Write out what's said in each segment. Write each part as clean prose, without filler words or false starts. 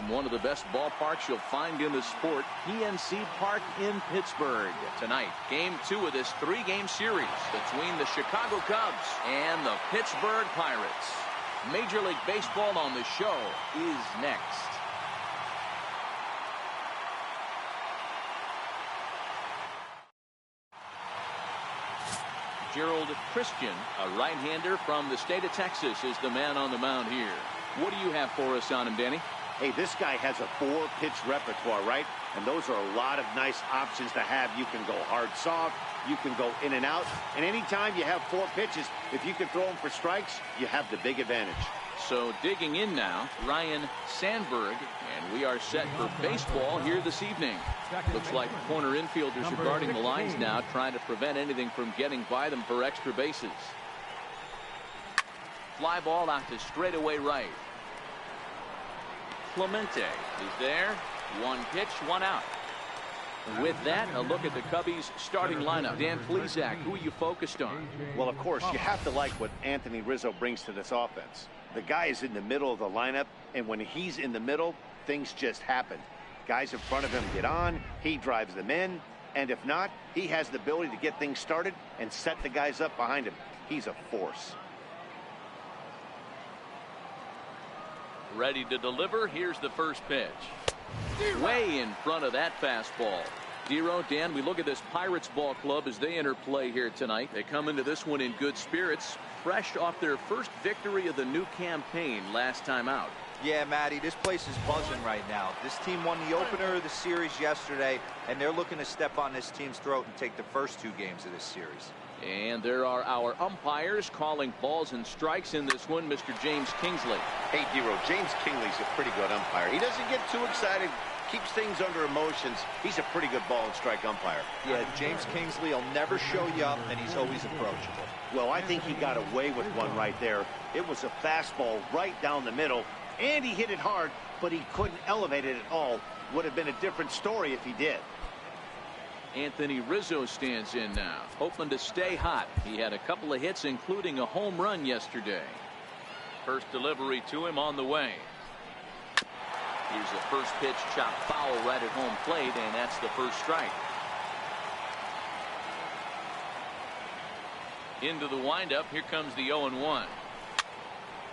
from one of the best ballparks you'll find in the sport, PNC Park in Pittsburgh. Tonight, game 2 of this 3-game series between the Chicago Cubs and the Pittsburgh Pirates. Major League Baseball on the show is next. Gerald Christian, a right-hander from the state of Texas, is the man on the mound here. What do you have for us on him, Danny? Hey, this guy has a 4-pitch repertoire, right? And those are a lot of nice options to have. You can go hard, soft. You can go in and out. And anytime you have 4 pitches, if you can throw them for strikes, you have the big advantage. So digging in now, Ryan Sandberg, and we are set for baseball here this evening. Looks like corner infielders are guarding the lines now, trying to prevent anything from getting by them for extra bases. Fly ball out to straightaway right. Clemente is there. 1 pitch, 1 out. With that, a look at the Cubbies starting lineup. Dan Plesac, who are you focused on? Well, of course, you have to like what Anthony Rizzo brings to this offense. The guy is in the middle of the lineup, and when he's in the middle, things just happen. Guys in front of him get on, he drives them in, and if not, he has the ability to get things started and set the guys up behind him. He's a force. Ready to deliver. Here's the first pitch. Way in front of that fastball. Dero, Dan, we look at this Pirates ball club as they enter play here tonight. They come into this one in good spirits, fresh off their first victory of the new campaign last time out. Yeah, Matty, this place is buzzing right now. This team won the opener of the series yesterday, and they're looking to step on this team's throat and take the first 2 games of this series. And there are our umpires calling balls and strikes in this one, Mr. James Kingsley. Hey, Dero, James Kingley's a pretty good umpire. He doesn't get too excited, keeps things under emotions. He's a pretty good ball and strike umpire. Yeah, James Kingsley will never show you up, and he's always approachable. Well, I think he got away with one right there. It was a fastball right down the middle, and he hit it hard, but he couldn't elevate it at all. Would have been a different story if he did. Anthony Rizzo stands in now, hoping to stay hot. He had a couple of hits, including a home run yesterday. First delivery to him on the way. Here's a first pitch chop foul right at home plate, and that's the first strike. Into the windup. Here comes the 0-1.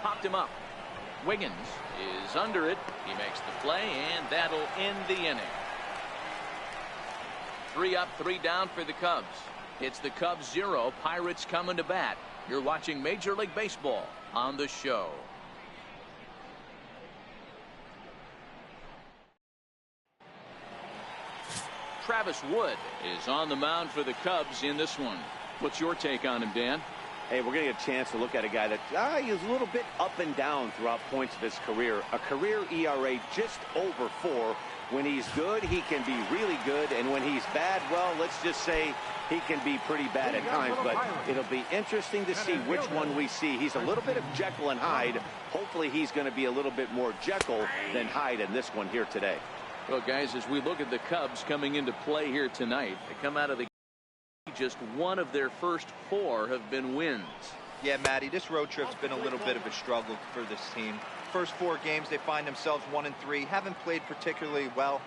Popped him up. Wiggins is under it. He makes the play, and that'll end the inning. 3 up, 3 down for the Cubs. It's the Cubs 0, Pirates coming to bat. You're watching Major League Baseball on the show. Travis Wood is on the mound for the Cubs in this one. What's your take on him, Dan? Hey, we're going to get a chance to look at a guy that is a little bit up and down throughout points of his career. A career ERA just over 4. When he's good, he can be really good, and when he's bad, well, let's just say he can be pretty bad at times. But it'll be interesting to see which one we see. He's a little bit of Jekyll and Hyde. Hopefully he's going to be a little bit more Jekyll than Hyde in this one here today. Well, guys, as we look at the Cubs coming into play here tonight, they come out of the just one of their first 4 have been wins. Yeah, Matty, this road trip's been a little bit of a struggle for this team. First 4 games, they find themselves 1-3, haven't played particularly well.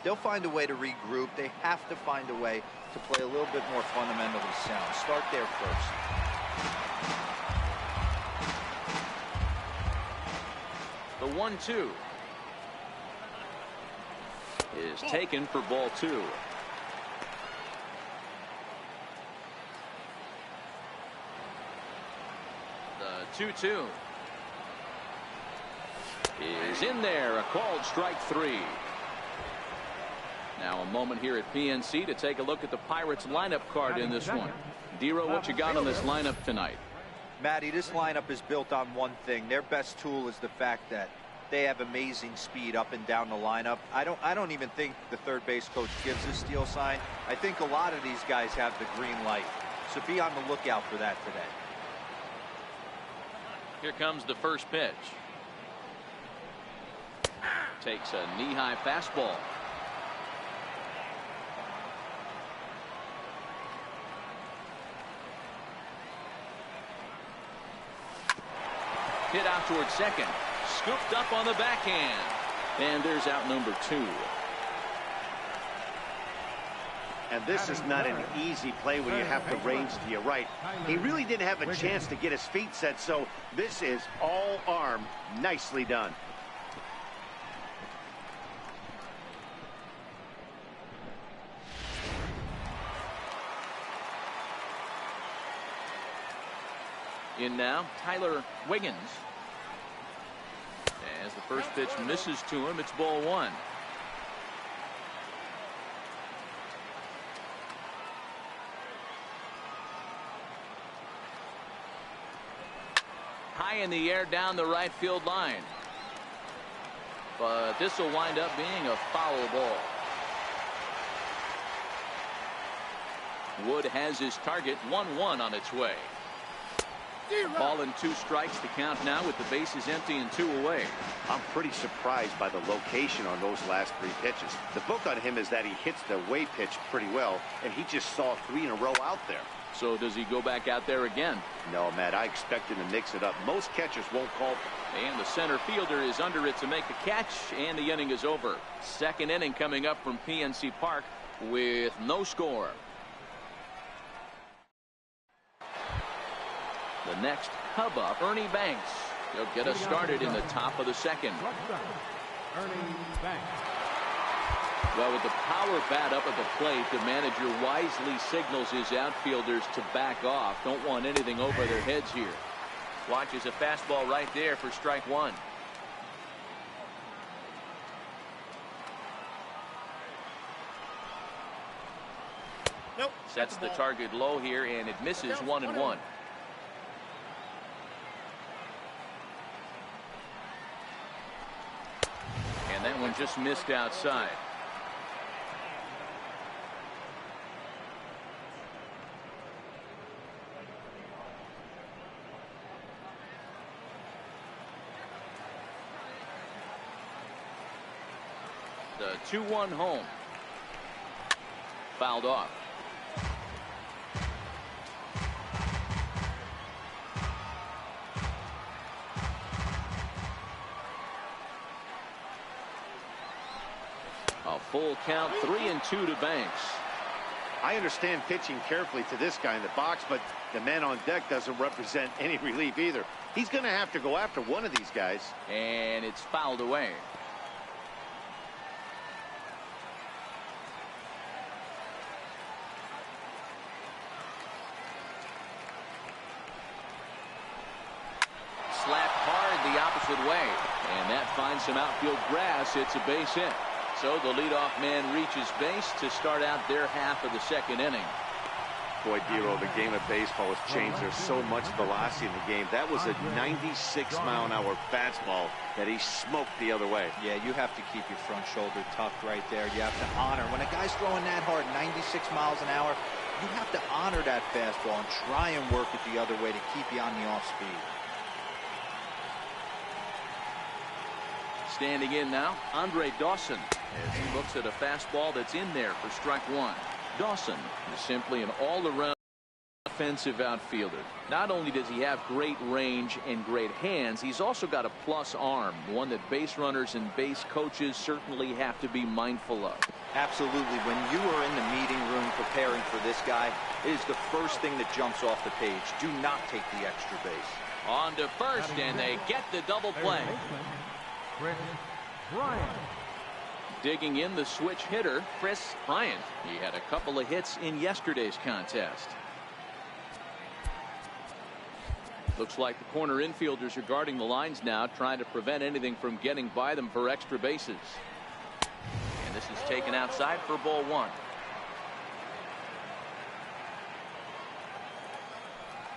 They'll find a way to regroup. They have to find a way to play a little bit more fundamentally sound. Start there first. The 1-2 is taken for ball 2. The 2-2 is in there, a called strike 3. Now a moment here at PNC to take a look at the Pirates lineup card in this one. Dero, what you got on this lineup tonight? Matty, this lineup is built on one thing. Their best tool is the fact that they have amazing speed up and down the lineup. I don't even think the third base coach gives a steal sign. I think a lot of these guys have the green light. So be on the lookout for that today. Here comes the first pitch. Takes a knee-high fastball. Hit out towards second. Scooped up on the backhand. And there's out number 2. And this is not an easy play when you have to range to your right. He really didn't have a chance to get his feet set, so this is all arm. Nicely done. In now, Tyler Wiggins. As the first pitch misses to him, it's ball 1. High in the air down the right field line. But this will wind up being a foul ball. Wood has his target. 1-1 on its way. Ball and 2 strikes to count now with the bases empty and 2 away. I'm pretty surprised by the location on those last 3 pitches. The book on him is that he hits the away pitch pretty well, and he just saw 3 in a row out there. So does he go back out there again? No, Matt, I expect him to mix it up. Most catchers won't call. And the center fielder is under it to make the catch, and the inning is over. Second inning coming up from PNC Park with no score. The next Cub up, Ernie Banks. He'll get us started in the top of the second. Ernie Banks. Well, with the power bat up at the plate, the manager wisely signals his outfielders to back off. Don't want anything over their heads here. Watches a fastball right there for strike 1. Nope. Sets the target low here, and it misses 1-1. And that one just missed outside. The 2-1 home. Fouled off. A full count, 3-2 to Banks. I understand pitching carefully to this guy in the box, but the man on deck doesn't represent any relief either. He's going to have to go after one of these guys. And it's fouled away. Slapped hard the opposite way, and that finds some outfield grass. It's a base hit. So the leadoff man reaches base to start out their half of the second inning. Boy, Dero, the game of baseball has changed. There's so much velocity in the game. That was a 96-mile-an-hour fastball that he smoked the other way. Yeah, you have to keep your front shoulder tucked right there. You have to honor. When a guy's throwing that hard, 96 miles an hour, you have to honor that fastball and try and work it the other way to keep you on the off speed. Standing in now, Andre Dawson, as he looks at a fastball that's in there for strike 1. Dawson is simply an all-around offensive outfielder. Not only does he have great range and great hands, he's also got a plus arm, one that base runners and base coaches certainly have to be mindful of. Absolutely. When you are in the meeting room preparing for this guy, it is the first thing that jumps off the page. Do not take the extra base. On to first, and they get the double play. Chris Bryant. Digging in the switch hitter, Chris Bryant. He had a couple of hits in yesterday's contest. Looks like the corner infielders are guarding the lines now, trying to prevent anything from getting by them for extra bases. And this is taken outside for ball 1.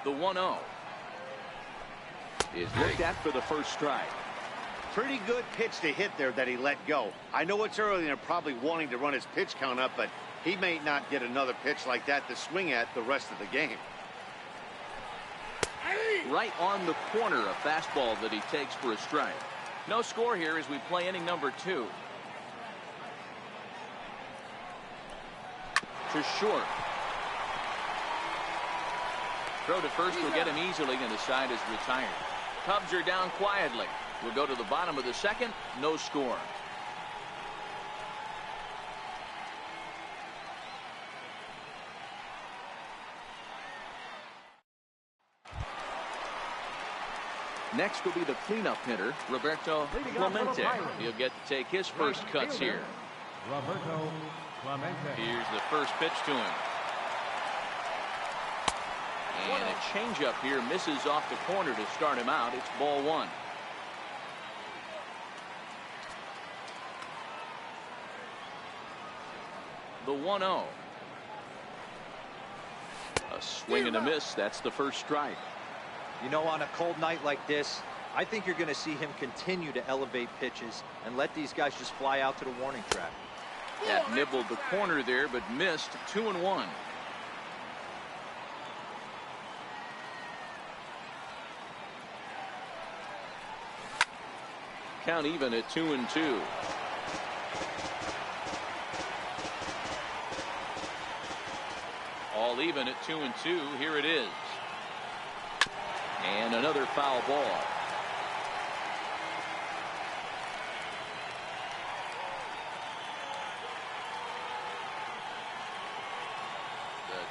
The 1-0 is looked at for the first strike. Pretty good pitch to hit there that he let go. I know it's early and they're probably wanting to run his pitch count up, but he may not get another pitch like that to swing at the rest of the game. Right on the corner, a fastball that he takes for a strike. No score here as we play inning number 2. To short. Throw to first will get him easily, and the side is retired. Cubs are down quietly. We'll go to the bottom of the second. No score. Next will be the cleanup hitter, Roberto Clemente. He'll get to take his first cuts here. Roberto Clemente. Here's the first pitch to him. And a changeup here misses off the corner to start him out. It's ball one. The 1-0. A swing and a miss. That's the first strike. You know, on a cold night like this, I think you're going to see him continue to elevate pitches and let these guys just fly out to the warning track. That nibbled the corner there, but missed. 2-1. Count even at 2-2. All even at 2-2. Here it is. And another foul ball.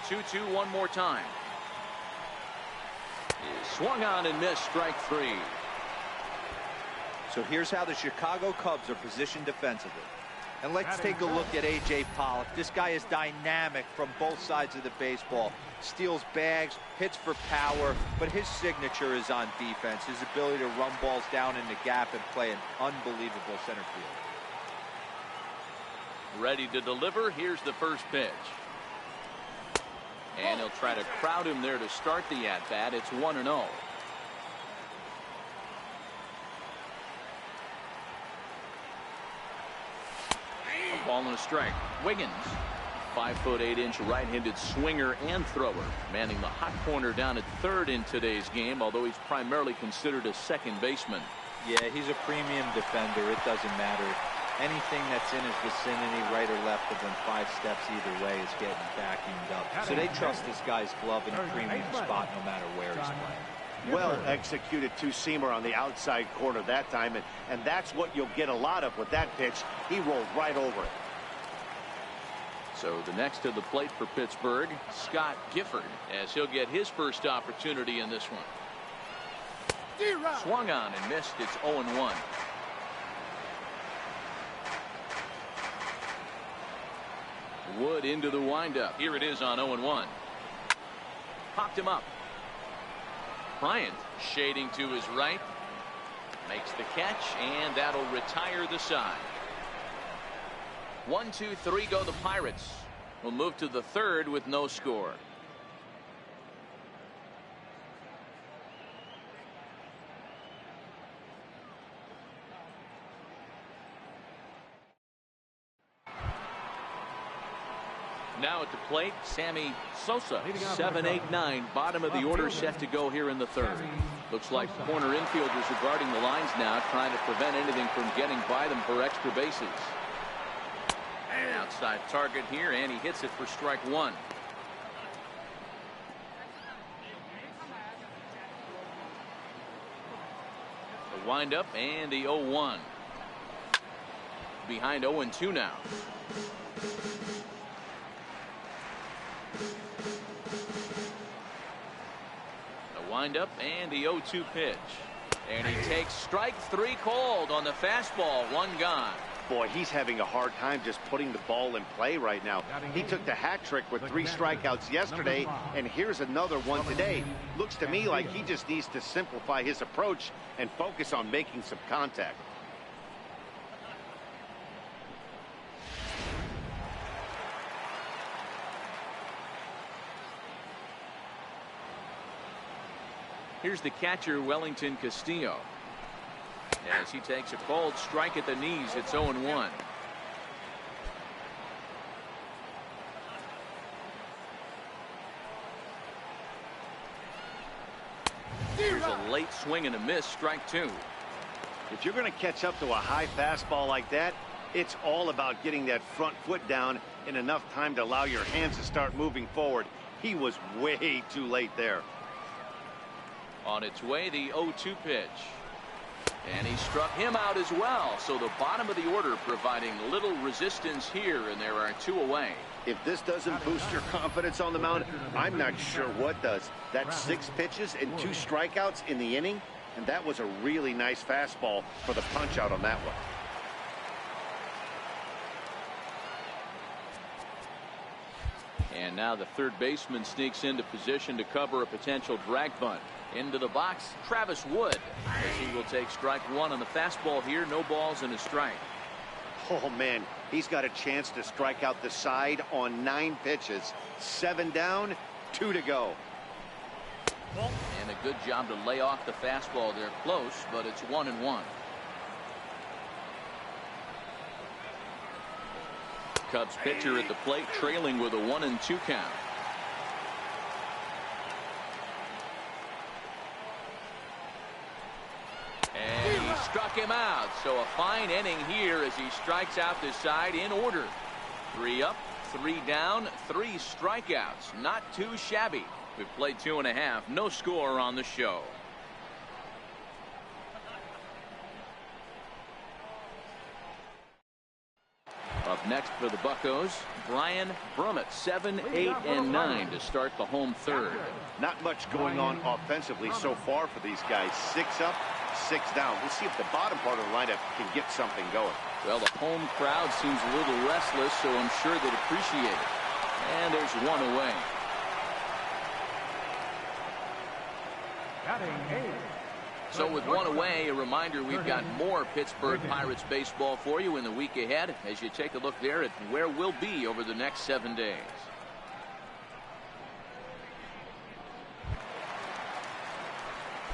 The 2-2 one more time. He swung on and missed. Strike three. So here's how the Chicago Cubs are positioned defensively. And let's take a look at A.J. Pollock. This guy is dynamic from both sides of the baseball. Steals bags, hits for power, but his signature is on defense. His ability to run balls down in the gap and play an unbelievable center field. Ready to deliver. Here's the first pitch. And he'll try to crowd him there to start the at-bat. It's 1-0. Ball and a strike. Wiggins, 5'8" right-handed swinger and thrower, manning the hot corner down at third in today's game, although he's primarily considered a second baseman. Yeah, he's a premium defender. It doesn't matter. Anything that's in his vicinity, right or left of him, 5 steps either way, is getting vacuumed up. So they trust this guy's glove in a premium spot no matter where he's playing. Well executed two-seamer on the outside corner that time, and that's what you'll get a lot of with that pitch. He rolled right over it. So the next to the plate for Pittsburgh, Scott Gifford, as he'll get his first opportunity in this one. Swung on and missed. It's 0-1. Wood into the windup. Here it is on 0-1. Popped him up. Bryant shading to his right, makes the catch, and that'll retire the side. 1, 2, 3 go the Pirates. We'll move to the third with no score. Now at the plate, Sammy Sosa, 7, 8, 9, bottom of the order, set to go here in the third. Looks like corner infielders are guarding the lines now, trying to prevent anything from getting by them for extra bases. Outside target here, and he hits it for strike one. The windup and the 0-1. Behind 0-2 now. The windup and the 0-2 pitch. And he takes strike three called on the fastball. One gone. Boy, he's having a hard time just putting the ball in play right now. He took the hat trick with 3 strikeouts yesterday, and here's another one today. Looks to me like he just needs to simplify his approach and focus on making some contact. Here's the catcher, Wellington Castillo. As he takes a called strike at the knees, it's 0-1. Here's a late swing and a miss, strike two. If you're going to catch up to a high fastball like that, it's all about getting that front foot down in enough time to allow your hands to start moving forward. He was way too late there. On its way, the 0-2 pitch. And he struck him out as well. So the bottom of the order providing little resistance here, and there are 2 away. If this doesn't boost your confidence on the mound, I'm not sure what does. That's 6 pitches and 2 strikeouts in the inning. And that was a really nice fastball for the punch out on that one. And now the third baseman sneaks into position to cover a potential drag bunt. Into the box, Travis Wood, as he will take strike one on the fastball here. No balls and a strike. Oh, man, he's got a chance to strike out the side on 9 pitches. 7 down, 2 to go. And a good job to lay off the fastball there. Close, but it's 1-1. Cubs pitcher at the plate, trailing with a 1-2 count. And he struck him out. So a fine inning here as he strikes out this side in order. 3 up, 3 down, 3 strikeouts. Not too shabby. We've played 2.5. No score on the show. Up next for the Buccos, Brian Brummett, 7, 8, and 9 to start the home third. Not much going on offensively so far for these guys. 6 up, 6 down. We'll see if the bottom part of the lineup can get something going. Well, the home crowd seems a little restless, so I'm sure they'd appreciate it. And there's 1 away. So with 1 away, a reminder we've got more Pittsburgh Pirates baseball for you in the week ahead as you take a look there at where we'll be over the next 7 days.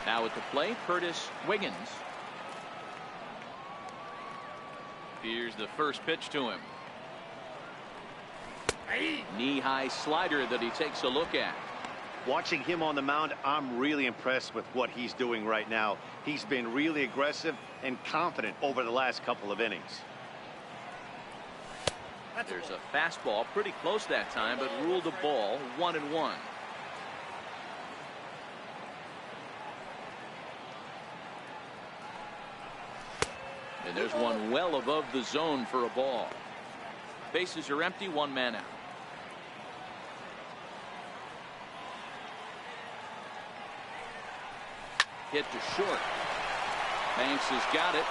Now at the plate, Curtis Wiggins. Here's the first pitch to him. Knee-high slider that he takes a look at. Watching him on the mound, I'm really impressed with what he's doing right now. He's been really aggressive and confident over the last couple of innings. There's a fastball pretty close that time, but ruled a ball. 1-1. And there's one well above the zone for a ball. Bases are empty, 1 man out. Hit to short. Banks has got it.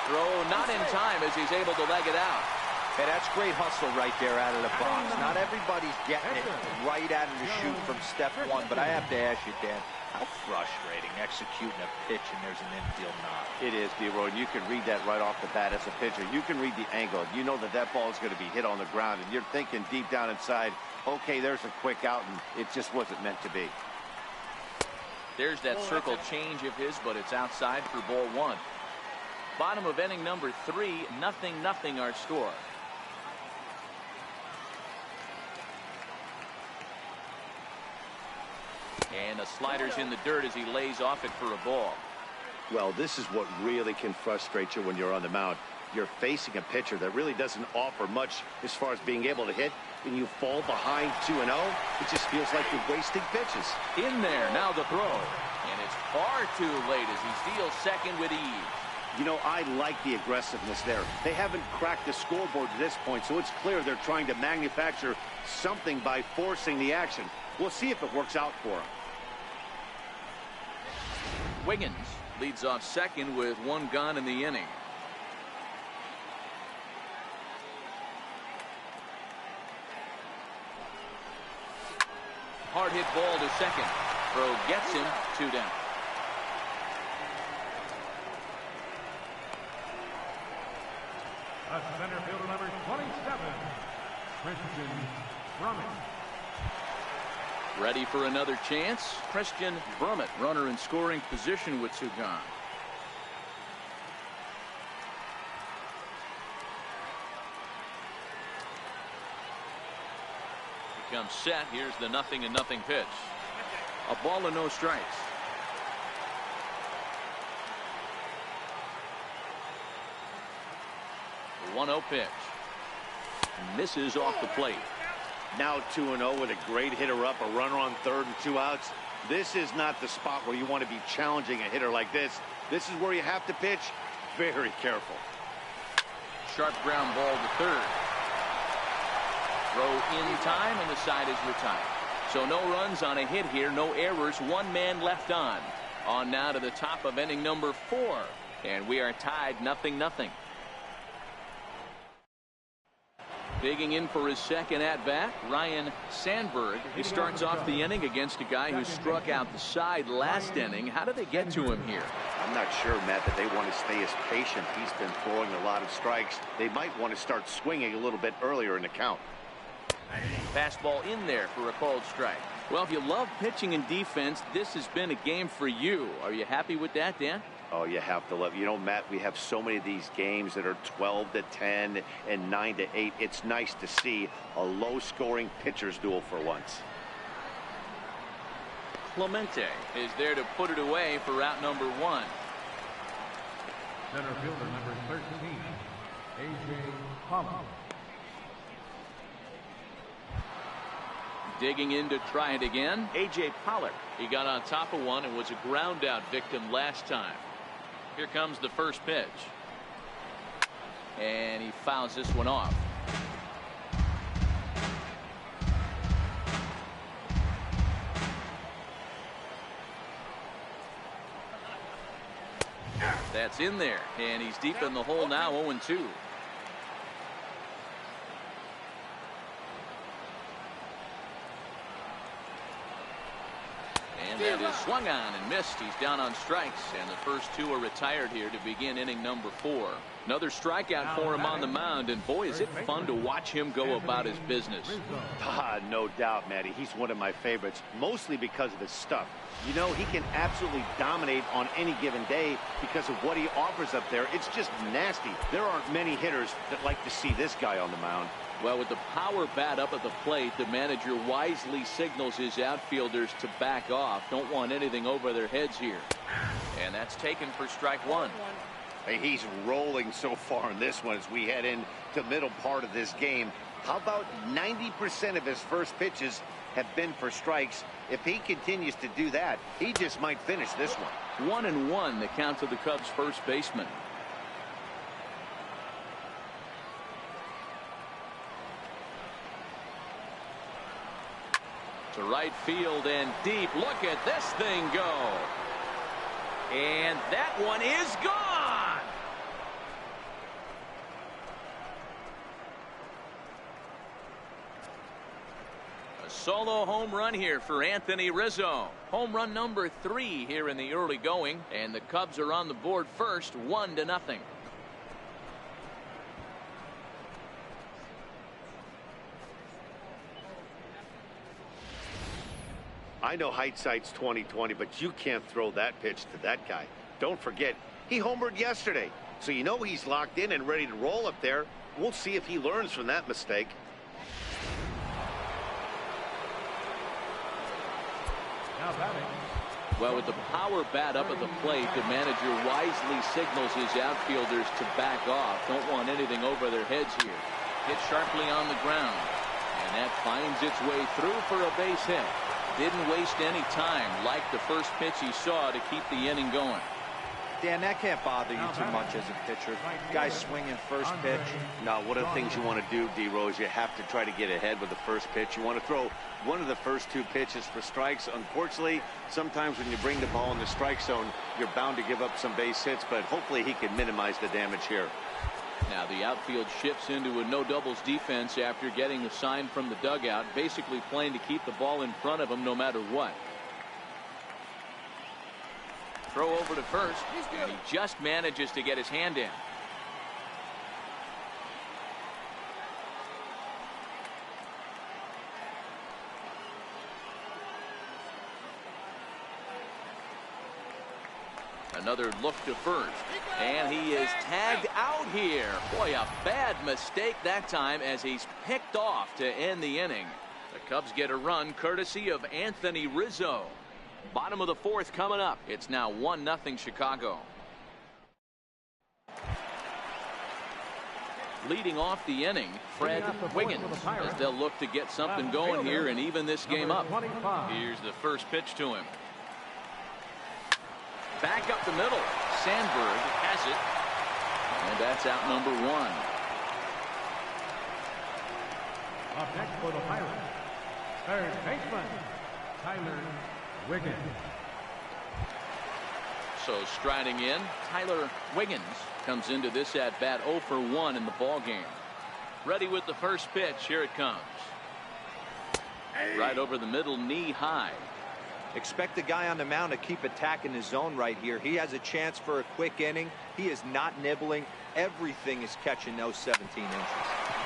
Throw not in time as he's able to leg it out. Hey, that's great hustle right there out of the box. Not everybody's getting it right out of the chute from step 1, but I have to ask you, Dan, how frustrating executing a pitch and there's an infield knock. It is, D-Roy. You can read that right off the bat as a pitcher. You can read the angle. You know that that ball is going to be hit on the ground, and you're thinking deep down inside, okay, there's a quick out, and it just wasn't meant to be. There's that circle change of his, but it's outside for ball 1. Bottom of inning number 3, 0-0 our score. And the slider's in the dirt as he lays off it for a ball. Well, this is what really can frustrate you when you're on the mound. You're facing a pitcher that really doesn't offer much as far as being able to hit, and you fall behind 2-0. It just feels like you're wasting pitches. In there, now the throw. And it's far too late as he steals second with ease. You know, I like the aggressiveness there. They haven't cracked the scoreboard to this point, so it's clear they're trying to manufacture something by forcing the action. We'll see if it works out for them. Wiggins leads off second with 1 gone in the inning. Hard hit ball to second. Throw gets him, 2 down. Center fielder number 27, Christian Brummett. Ready for another chance. Christian Brummett, runner in scoring position with 2 gone. Comes set. Here's the 0-0 pitch. A ball and no strikes. The 1-0 pitch. Misses off the plate. Now 2-0 with a great hitter up, a runner on third and 2 outs. This is not the spot where you want to be challenging a hitter like this. This is where you have to pitch very careful. Sharp ground ball to third. Throw in time, and the side is retired. So no runs on a hit here, no errors, 1 man left on. On now to the top of inning number 4. And we are tied 0-0. Digging in for his second at-bat, Ryne Sandberg. He starts off the inning against a guy who struck out the side last inning. How did they get to him here? I'm not sure, Matt, that they want to stay as patient. He's been throwing a lot of strikes. They might want to start swinging a little bit earlier in the count. Fastball in there for a called strike. Well, if you love pitching and defense, this has been a game for you. Are you happy with that, Dan? Oh, you have to love. You know, Matt, we have so many of these games that are 12-10 and 9-8. It's nice to see a low-scoring pitcher's duel for once. Clemente is there to put it away for out number 1. Center fielder number 13, A.J. Pollard. Digging in to try it again, A.J. Pollard. He got on top of one and was a ground out victim last time. Here comes the first pitch. And he fouls this one off. That's in there, and he's deep in the hole now, 0-2. And that is swung on and missed. He's down on strikes, and the first 2 are retired here to begin inning number 4. Another strikeout for him on the mound, and boy, is it fun to watch him go about his business. No doubt, Matty. He's one of my favorites, mostly because of his stuff. You know, he can absolutely dominate on any given day because of what he offers up there. It's just nasty. There aren't many hitters that like to see this guy on the mound. Well, with the power bat up at the plate, the manager wisely signals his outfielders to back off. Don't want anything over their heads here. And that's taken for strike 1. Hey, he's rolling so far in this one as we head into the middle part of this game. How about 90% of his first pitches have been for strikes? If he continues to do that, he just might finish this one. 1-1 the count to the Cubs first baseman. To right field and deep. Look at this thing go. And that one is gone. A solo home run here for Anthony Rizzo. Home run number 3 here in the early going, and the Cubs are on the board first, 1-0. I know hindsight's 20/20, but you can't throw that pitch to that guy. Don't forget, he homered yesterday, so you know he's locked in and ready to roll up there. We'll see if he learns from that mistake. Now batting. Well, with the power bat up at the plate, the manager wisely signals his outfielders to back off. Don't want anything over their heads here. Hit sharply on the ground, and that finds its way through for a base hit. Didn't waste any time, like the first pitch he saw, to keep the inning going. Dan, that can't bother you too much as a pitcher. Guy swinging first pitch. Now, one of the things you want to do, D-Rose, you have to try to get ahead with the first pitch. You want to throw one of the first 2 pitches for strikes. Unfortunately, sometimes when you bring the ball in the strike zone, you're bound to give up some base hits, but hopefully he can minimize the damage here. Now the outfield shifts into a no doubles defense after getting a sign from the dugout, basically playing to keep the ball in front of him no matter what. Throw over to first, and he just manages to get his hand in. Another look to first, and he is tagged out here. Boy, a bad mistake that time as he's picked off to end the inning. The Cubs get a run courtesy of Anthony Rizzo. Bottom of the 4th coming up. It's now 1-0 Chicago. Leading off the inning, Fred Wiggins, as they'll look to get something going here and even this game up. Here's the first pitch to him. Back up the middle. Sandberg has it. And that's out number 1. Up next for the Pirates, third baseman, Tyler Wiggins. So striding in, Tyler Wiggins comes into this at bat 0 for 1 in the ball game. Ready with the first pitch. Here it comes. Right over the middle, knee high. Expect the guy on the mound to keep attacking his zone right here. He has a chance for a quick inning. He is not nibbling. Everything is catching those 17 inches.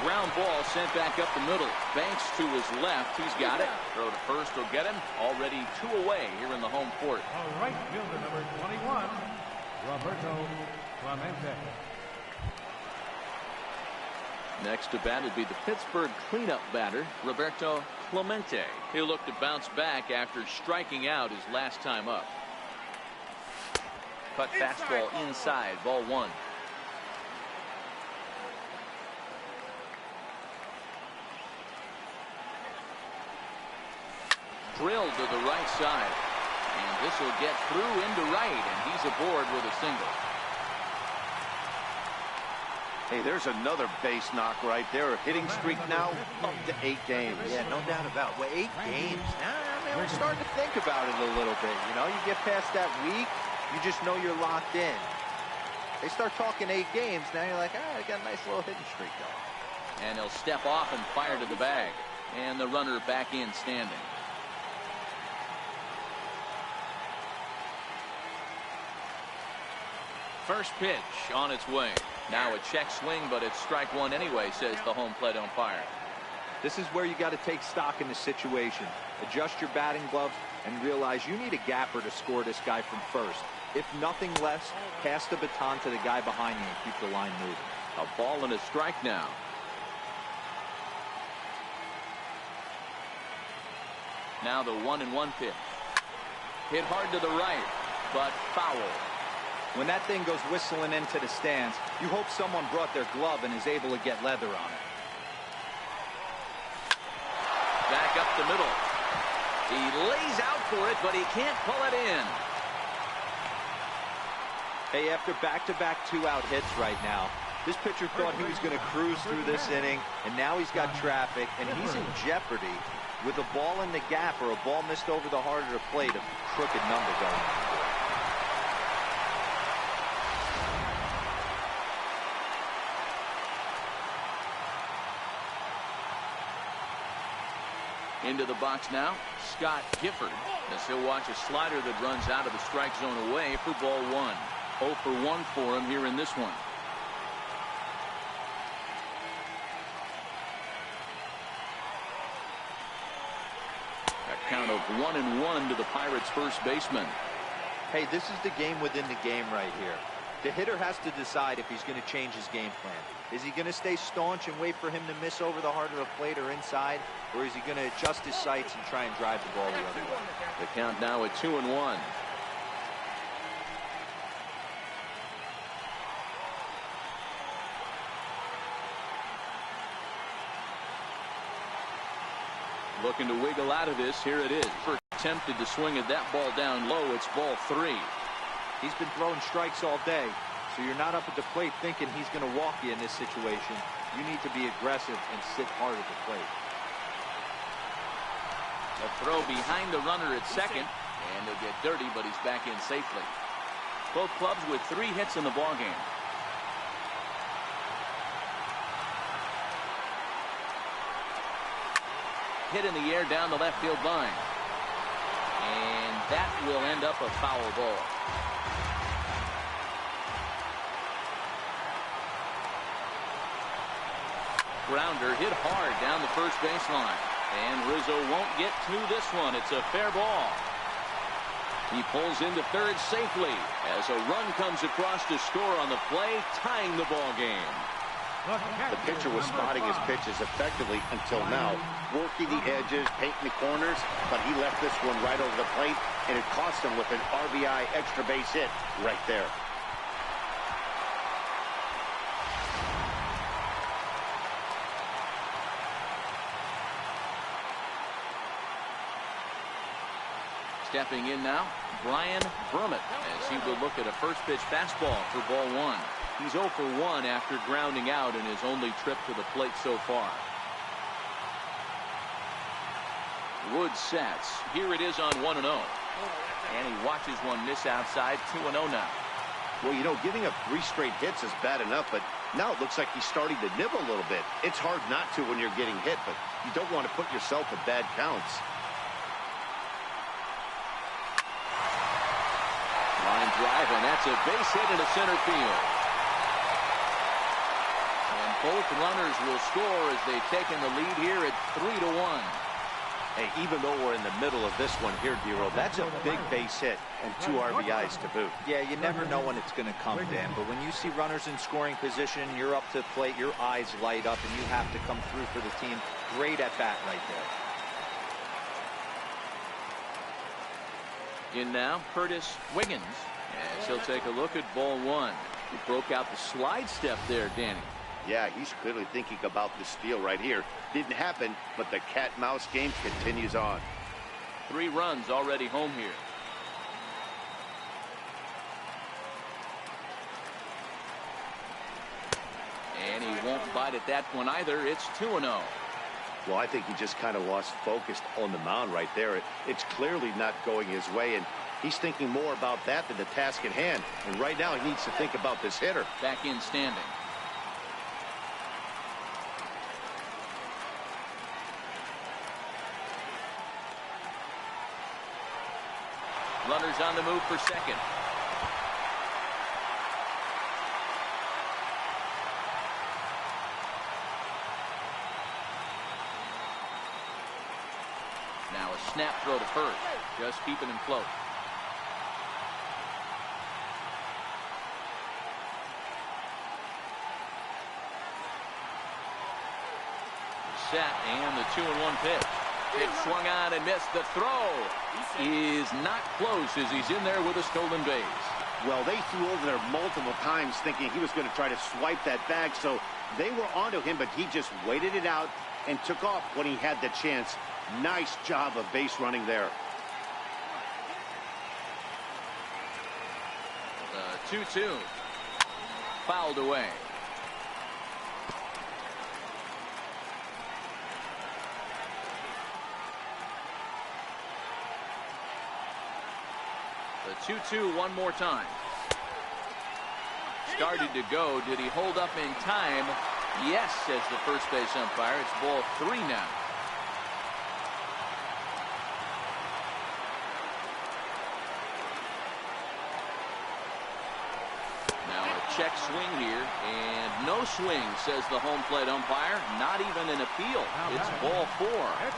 Ground ball sent back up the middle. Banks to his left. He's got it. Throw to first will get him. Already 2 away here in the home court. All right, fielder number 21, Roberto Clemente. Next to bat would be the Pittsburgh cleanup batter, Roberto Clemente. He'll look to bounce back after striking out his last time up. Cut fastball inside, ball 1. Drilled to the right side. And this will get through into right, and he's aboard with a single. Hey, there's another base knock right there. A hitting streak now up to 8 games. Yeah, no doubt about it. Well, 8 games. Now, we're starting to think about it a little bit. You know, you get past that week, you just know you're locked in. They start talking 8 games, now you're like, I got a nice little hitting streak going. And he'll step off and fire to the bag. And the runner back in standing. First pitch on its way. Now a check swing, but it's strike 1 anyway, says the home plate umpire. This is where you got to take stock in the situation. Adjust your batting gloves and realize you need a gapper to score this guy from first. If nothing less, pass the baton to the guy behind you and keep the line moving. A ball and a strike now. Now the 1-1 pitch. Hit hard to the right, but foul. When that thing goes whistling into the stands, you hope someone brought their glove and is able to get leather on it. Back up the middle. He lays out for it, but he can't pull it in. Hey, after back-to-back 2-out hits right now, this pitcher thought he was going to cruise through this inning, and now he's got traffic, and he's in jeopardy with a ball in the gap or a ball missed over the heart of the plate, a crooked number going on. Into the box now, Scott Gifford, as he'll watch a slider that runs out of the strike zone away for ball 1. 0 for 1 for him here in this one. A count of 1-1 to the Pirates' first baseman. Hey, this is the game within the game right here. The hitter has to decide if he's going to change his game plan. Is he going to stay staunch and wait for him to miss over the heart of the plate or inside? Or is he going to adjust his sights and try and drive the ball the other way? The count now at 2-1. Looking to wiggle out of this. Here it is. Attempted to swing at that ball down low. It's ball 3. He's been throwing strikes all day, so you're not up at the plate thinking he's going to walk you in this situation. You need to be aggressive and sit hard at the plate. A throw behind the runner at second, and he'll get dirty, but he's back in safely. Both clubs with 3 hits in the ballgame. Hit in the air down the left field line. And that will end up a foul ball. Grounder hit hard down the first baseline. And Rizzo won't get to this one. It's a fair ball. He pulls into third safely as a run comes across to score on the play, tying the ball game. The pitcher was spotting his pitches effectively until now, working the edges, painting the corners, but he left this one right over the plate, and it cost him with an RBI extra base hit right there. Stepping in now, Brian Brummett, as he will look at a first pitch fastball for ball 1. He's 0 for 1 after grounding out in his only trip to the plate so far. Wood sets. Here it is on 1-0. And he watches one miss outside. 2-0 now. Well, you know, giving up 3 straight hits is bad enough, but now it looks like he's starting to nibble a little bit. It's hard not to when you're getting hit, but you don't want to put yourself at bad counts. Line drive, and that's a base hit into center field. And both runners will score as they've taken the lead here at 3-1. Hey, even though we're in the middle of this one here, Dero, that's a big base hit and 2 RBIs to boot. Yeah, you never know when it's going to come, Dan, but when you see runners in scoring position, you're up to the plate, your eyes light up, and you have to come through for the team. Great at bat right there. In now, Curtis Wiggins, as he'll take a look at ball 1. He broke out the slide step there, Danny. Yeah, he's clearly thinking about this steal right here. Didn't happen, but the cat-mouse game continues on. 3 runs already home here. And he won't bite at that one either. It's 2-0. Well, I think he just kind of lost focus on the mound right there. It's clearly not going his way, and he's thinking more about that than the task at hand. And right now he needs to think about this hitter. Back in standing. Runners on the move for second. Now a snap throw to first. Just keeping him float. Set and the 2-1 pitch. It swung on and missed. The throw is not close as he's in there with a stolen base. Well, they threw over there multiple times thinking he was going to try to swipe that bag, so they were onto him, but he just waited it out and took off when he had the chance. Nice job of base running there. The 2-2 fouled away. The 2-2 one more time. Started to go. Did he hold up in time? Yes, says the first base umpire. It's ball 3 now. Now a check swing here, and no swing, says the home plate umpire. Not even an appeal. It's ball 4.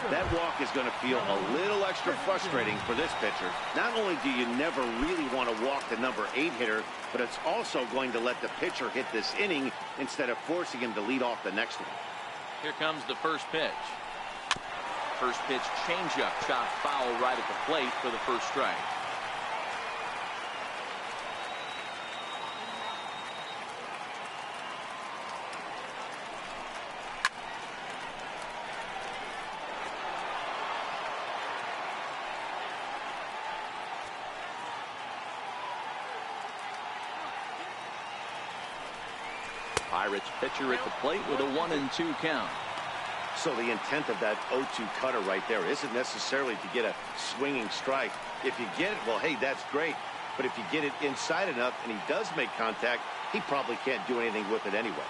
That walk is going to feel a little extra frustrating for this pitcher. Not only do you never really want to walk the number 8 hitter, but it's also going to let the pitcher hit this inning instead of forcing him to lead off the next one. Here comes the first pitch. First pitch changeup, shot foul right at the plate for the first strike. Pirates pitcher at the plate with a 1-2 count. So the intent of that 0-2 cutter right there isn't necessarily to get a swinging strike. If you get it, well, hey, that's great. But if you get it inside enough and he does make contact, he probably can't do anything with it anyway.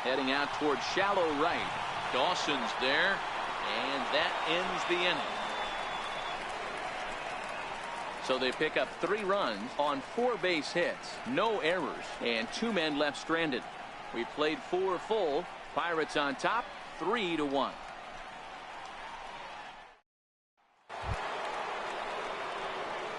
Heading out towards shallow right. Dawson's there, and that ends the inning. So they pick up 3 runs on 4 base hits, no errors, and 2 men left stranded. We played 4 full. Pirates on top, 3-1.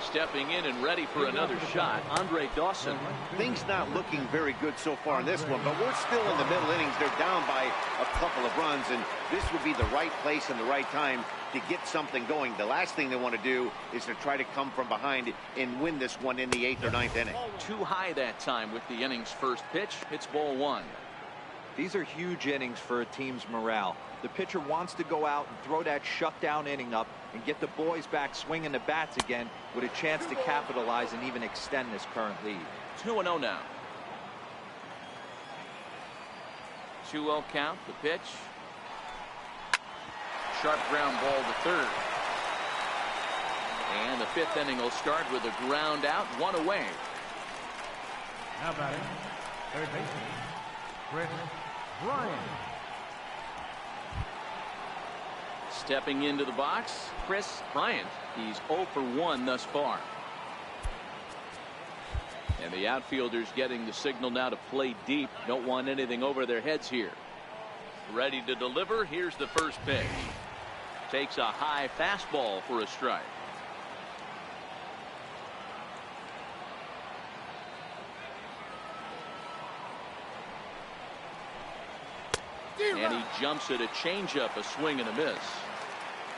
Stepping in and ready for another shot, Andre Dawson. Things not looking very good so far in this one, but we're still in the middle innings. They're down by a couple of runs, and this would be the right place and the right time to get something going. The last thing they want to do is to try to come from behind and win this one in the 8th or 9th inning. Too high that time with the inning's first pitch. It's ball 1. These are huge innings for a team's morale. The pitcher wants to go out and throw that shutdown inning up and get the boys back swinging the bats again with a chance to capitalize and even extend this current lead. 2-0 now. 2-0 count. The pitch. Sharp ground ball to third. And the fifth inning will start with a ground out, one away. Now batting, third baseman, Chris Bryant. Stepping into the box, Chris Bryant. He's 0 for 1 thus far. And the outfielders getting the signal now to play deep. Don't want anything over their heads here. Ready to deliver. Here's the first pitch. Takes a high fastball for a strike. And he jumps at a changeup, a swing and a miss.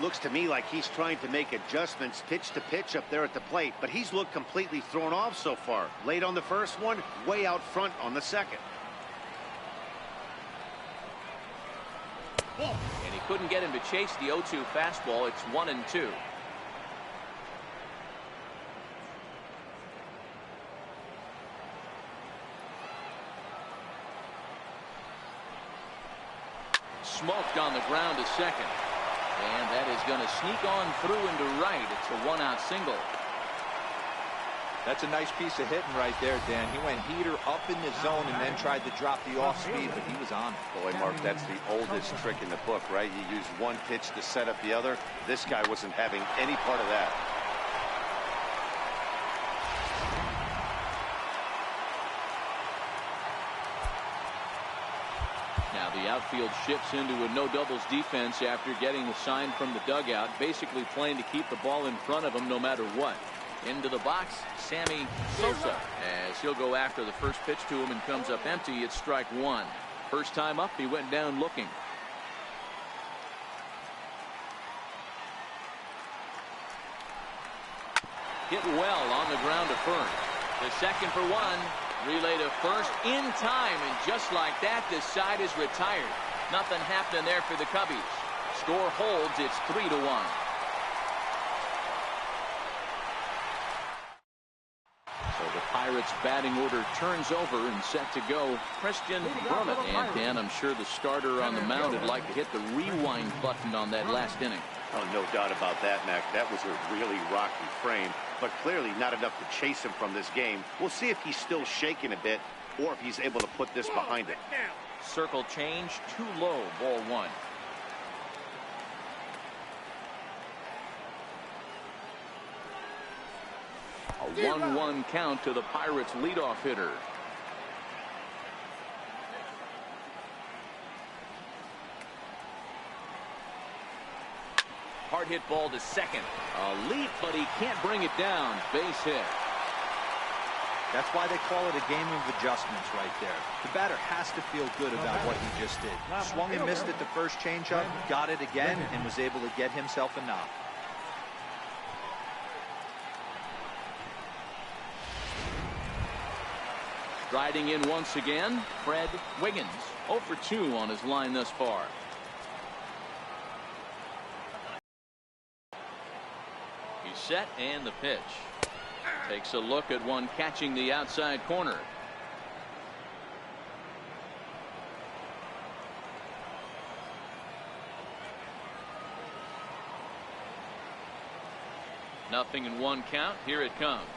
Looks to me like he's trying to make adjustments pitch to pitch up there at the plate, but he's looked completely thrown off so far. Late on the first one, way out front on the second. And he couldn't get him to chase the 0-2 fastball. It's 1-2. Smoked on the ground to second. And that is going to sneak on through into right. It's a one-out single. That's a nice piece of hitting right there, Dan. He went heater up in the zone and then tried to drop the off speed, but he was on it. Boy, Mark, that's the oldest trick in the book, right? You use one pitch to set up the other. This guy wasn't having any part of that. Now the outfield shifts into a no doubles defense after getting the sign from the dugout, basically playing to keep the ball in front of him no matter what. Into the box, Sammy Sosa, as he'll go after the first pitch to him and comes up empty. It's strike one. First time up, he went down looking. Hit well on the ground to first. The second for one. Relay to first in time, and just like that, the side is retired. Nothing happening there for the Cubbies. Score holds. It's 3-1. So the Pirates batting order turns over and set to go. Christian Brummett. And Dan, I'm sure the starter on the mound would like to hit the rewind button on that last inning. Oh, no doubt about that, Mac. That was a really rocky frame, but clearly not enough to chase him from this game. We'll see if he's still shaking a bit or if he's able to put this behind him. Circle change, too low, ball one. A 1-1 count to the Pirates leadoff hitter. Hard hit ball to second. A leap, but he can't bring it down. Base hit. That's why they call it a game of adjustments right there. The batter has to feel good about what he just did. Swung and missed at the first changeup, got it again, and was able to get himself a knock. Striding in once again, Fred Wiggins. 0 for 2 on his line thus far. He's set, and the pitch. Takes a look at one catching the outside corner. Nothing in one count. Here it comes.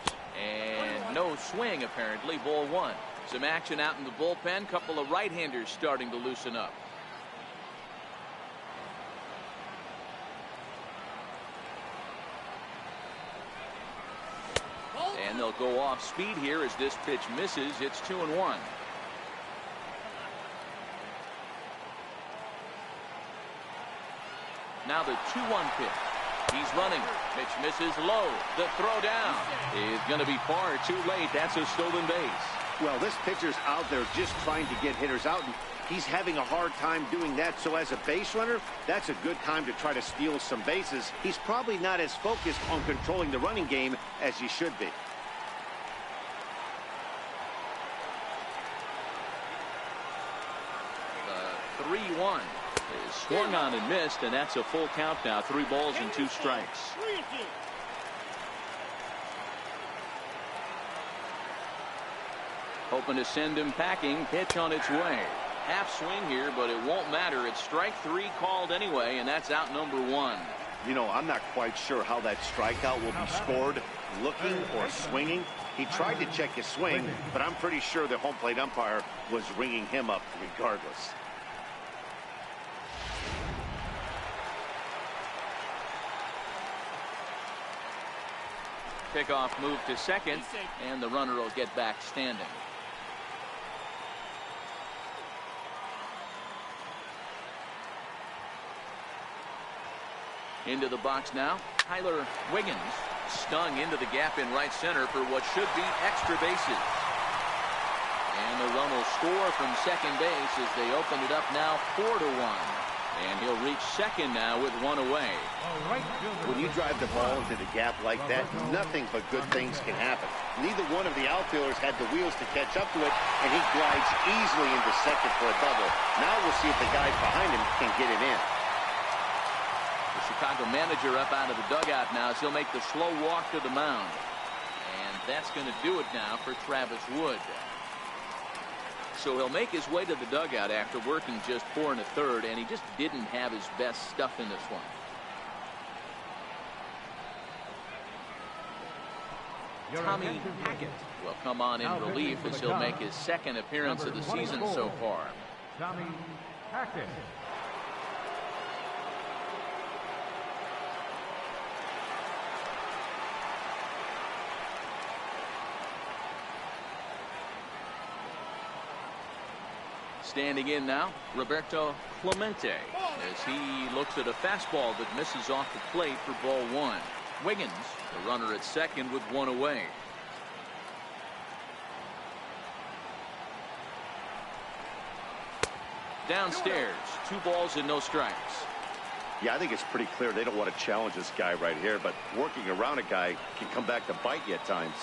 And no swing, apparently. Ball one. Some action out in the bullpen. Couple of right-handers starting to loosen up. And they'll go off speed here as this pitch misses. It's 2-1. Now the 2-1 pitch. He's running. Pitch misses low. The throw down is going to be far too late. That's a stolen base. Well, this pitcher's out there just trying to get hitters out, and he's having a hard time doing that. So as a base runner, that's a good time to try to steal some bases. He's probably not as focused on controlling the running game as he should be. The 3-1 is swung on and missed, and that's a full count now. 3 balls and 2 strikes. Hoping to send him packing. Pitch on its way. half swing here, but it won't matter. It's strike 3 called anyway, and that's out number 1. You know, I'm not quite sure how that strikeout will be scored, looking or swinging. He tried to check his swing, but I'm pretty sure the home plate umpire was ringing him up regardless. Pickoff move to second, and the runner will get back standing. Into the box now, Tyler Wiggins, stung into the gap in right center for what should be extra bases. And the run will score from second base as they open it up now 4-1. And he'll reach second now with 1 away. When you drive the ball into the gap like that, nothing but good things can happen. Neither one of the outfielders had the wheels to catch up to it, and he glides easily into second for a double. Now we'll see if the guys behind him can get it in. The Chicago manager up out of the dugout now, as he'll make the slow walk to the mound. And that's going to do it now for Travis Wood. So he'll make his way to the dugout after working just 4 1/3, and he just didn't have his best stuff in this one. Tommy Hackett will come on in relief as he'll make his second appearance of the season so far. Tommy Hackett. Standing in now, Roberto Clemente, as he looks at a fastball that misses off the plate for ball 1. Wiggins, the runner at second with 1 away. Downstairs, 2 balls and no strikes. Yeah, I think it's pretty clear they don't want to challenge this guy right here, but working around a guy can come back to bite you at times.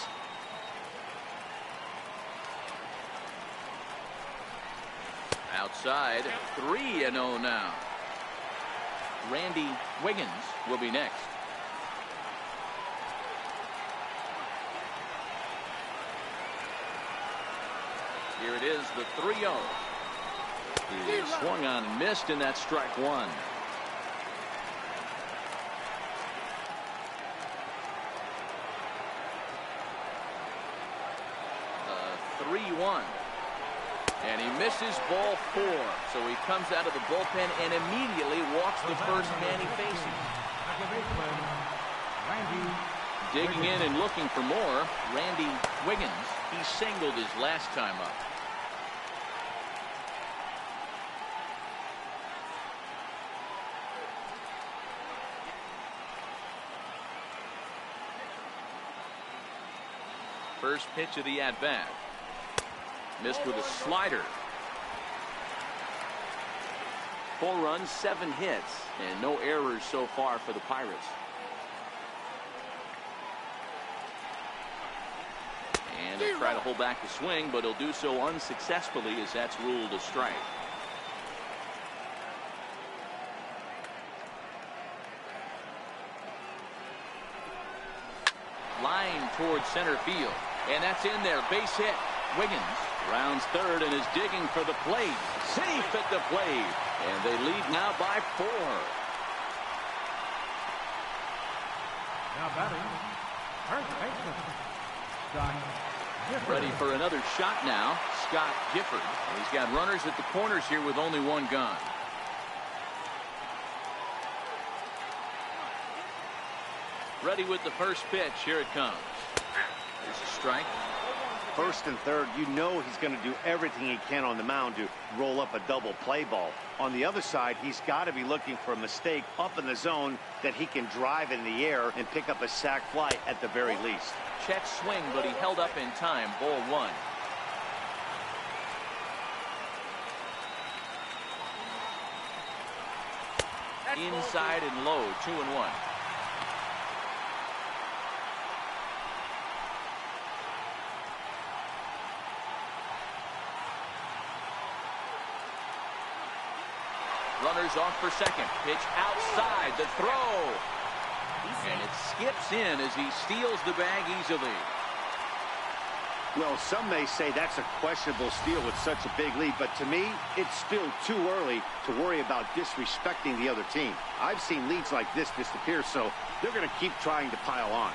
Outside, 3-0 now. Randy Wiggins will be next. Here it is, the 3-0. He swung on and missed, and that's strike 1. The 3-1. And he misses ball 4. So he comes out of the bullpen and immediately walks the first man he faces. Digging in and looking for more, Randy Wiggins. He singled his last time up. First pitch of the at-bat. Missed with a slider. 4 runs, 7 hits, and no errors so far for the Pirates. And he'll try to hold back the swing, but he'll do so unsuccessfully as that's ruled a strike. Line towards center field, and that's in there. Base hit. Wiggins rounds third and is digging for the plate. Safe at the plate, and they lead now by 4. Now batting, first baseman, Scott Gifford. Ready for another shot now, Scott Gifford. He's got runners at the corners here with only 1 gone. Ready with the first pitch. Here it comes. There's a strike. First and third, you know he's going to do everything he can on the mound to roll up a double play ball. On the other side, he's got to be looking for a mistake up in the zone that he can drive in the air and pick up a sac fly at the very least. Check swing, but he held up in time. Ball 1. Inside and low, 2-1. Runners off for second. Pitch outside. The throw. And it skips in as he steals the bag easily. Well, some may say that's a questionable steal with such a big lead, but to me, it's still too early to worry about disrespecting the other team. I've seen leads like this disappear, so they're going to keep trying to pile on.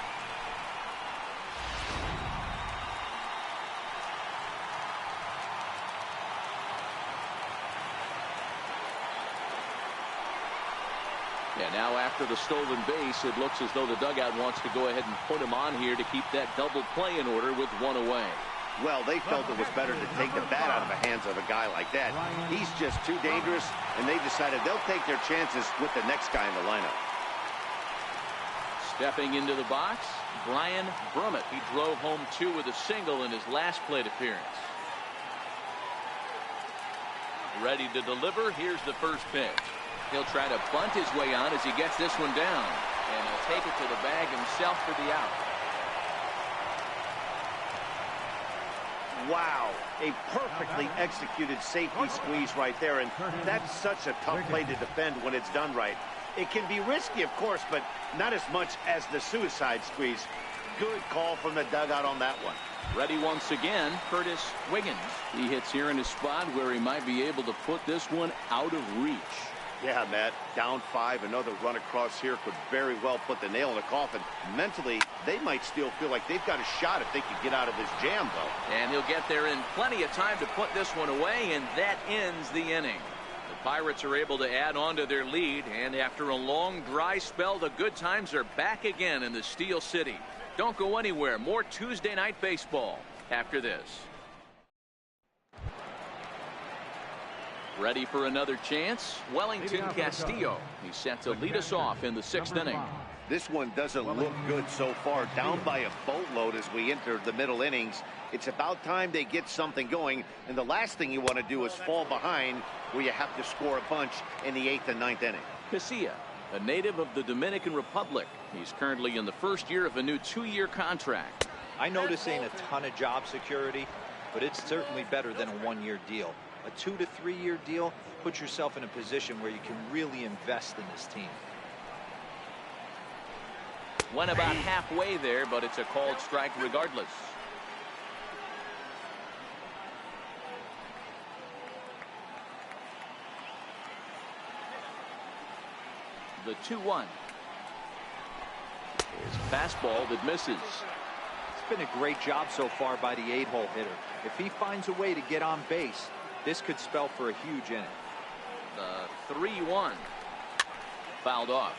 Yeah, now after the stolen base, it looks as though the dugout wants to go ahead and put him on here to keep that double play in order with one away. Well, they felt it was better to take the bat out of the hands of a guy like that. He's just too dangerous, and they decided they'll take their chances with the next guy in the lineup. Stepping into the box, Brian Brummett. He drove home 2 with a single in his last plate appearance. Ready to deliver. Here's the first pitch. He'll try to bunt his way on as he gets this one down. And he'll take it to the bag himself for the out. Wow, a perfectly executed safety squeeze right there, and that's such a tough play to defend when it's done right. It can be risky, of course, but not as much as the suicide squeeze. Good call from the dugout on that one. Ready once again, Curtis Wiggins. He hits here in a spot where he might be able to put this one out of reach. Yeah, Matt, down 5, another run across here could very well put the nail in the coffin. Mentally, they might still feel like they've got a shot if they could get out of this jam, though. And he'll get there in plenty of time to put this one away, and that ends the inning. The Pirates are able to add on to their lead, and after a long dry spell, the good times are back again in the Steel City. Don't go anywhere. More Tuesday Night Baseball after this. Ready for another chance? Wellington Castillo. He's set to lead us off in the 6th inning. This one doesn't look good so far. Down by a boatload as we enter the middle innings. It's about time they get something going, and the last thing you want to do is fall behind where you have to score a bunch in the 8th and 9th inning. Casilla, a native of the Dominican Republic. He's currently in the first year of a new 2-year contract. I know this ain't a ton of job security, but it's certainly better than a 1-year deal. A 2 to 3 year deal puts yourself in a position where you can really invest in this team. Went about halfway there, but it's a called strike regardless. The 2-1. His fastball that misses. It's been a great job so far by the 8-hole hitter. If he finds a way to get on base, this could spell for a huge inning. The 3-1. Fouled off.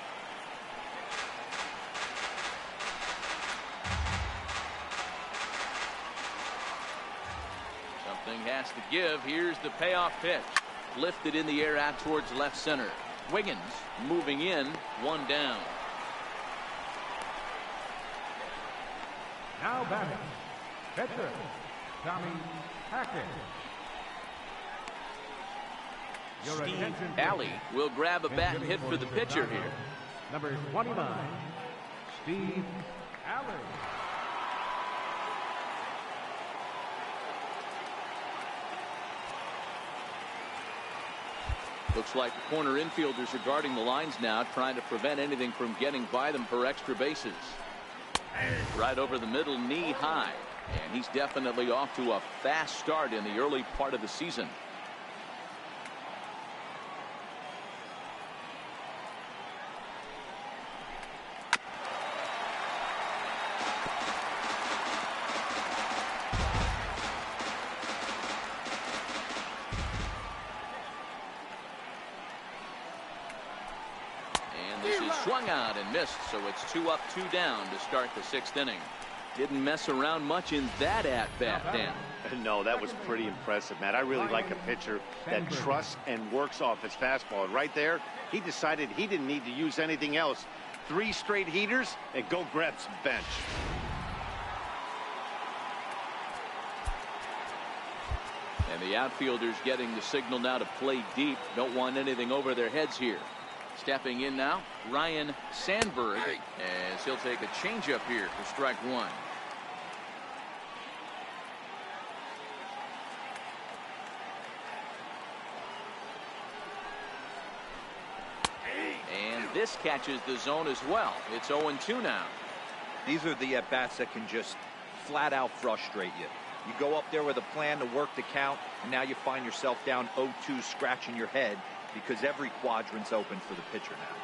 Something has to give. Here's the payoff pitch. Lifted in the air out towards left center. Wiggins moving in, 1 down. Now batting, pitcher, Tommy Hackett. Steve Alley will grab a bat and hit for the pitcher here. Number 29, Steve Alley. Looks like the corner infielders are guarding the lines now, trying to prevent anything from getting by them for extra bases. Right over the middle, knee high. And he's definitely off to a fast start in the early part of the season. Swung out and missed, so it's 2 up, 2 down to start the 6th inning. Didn't mess around much in that at-bat, Dan. No, that was pretty impressive, Matt. I really like a pitcher that trusts and works off his fastball. And right there, he decided he didn't need to use anything else. 3 straight heaters and go grab some bench. And the outfielders getting the signal now to play deep. Don't want anything over their heads here. Stepping in now, Ryan Sandberg, as he'll take a changeup here for strike 1. And this catches the zone as well. It's 0-2 now. These are the at-bats that can just flat out frustrate you. You go up there with a plan to work the count, and now you find yourself down 0-2 scratching your head because every quadrant's open for the pitcher now.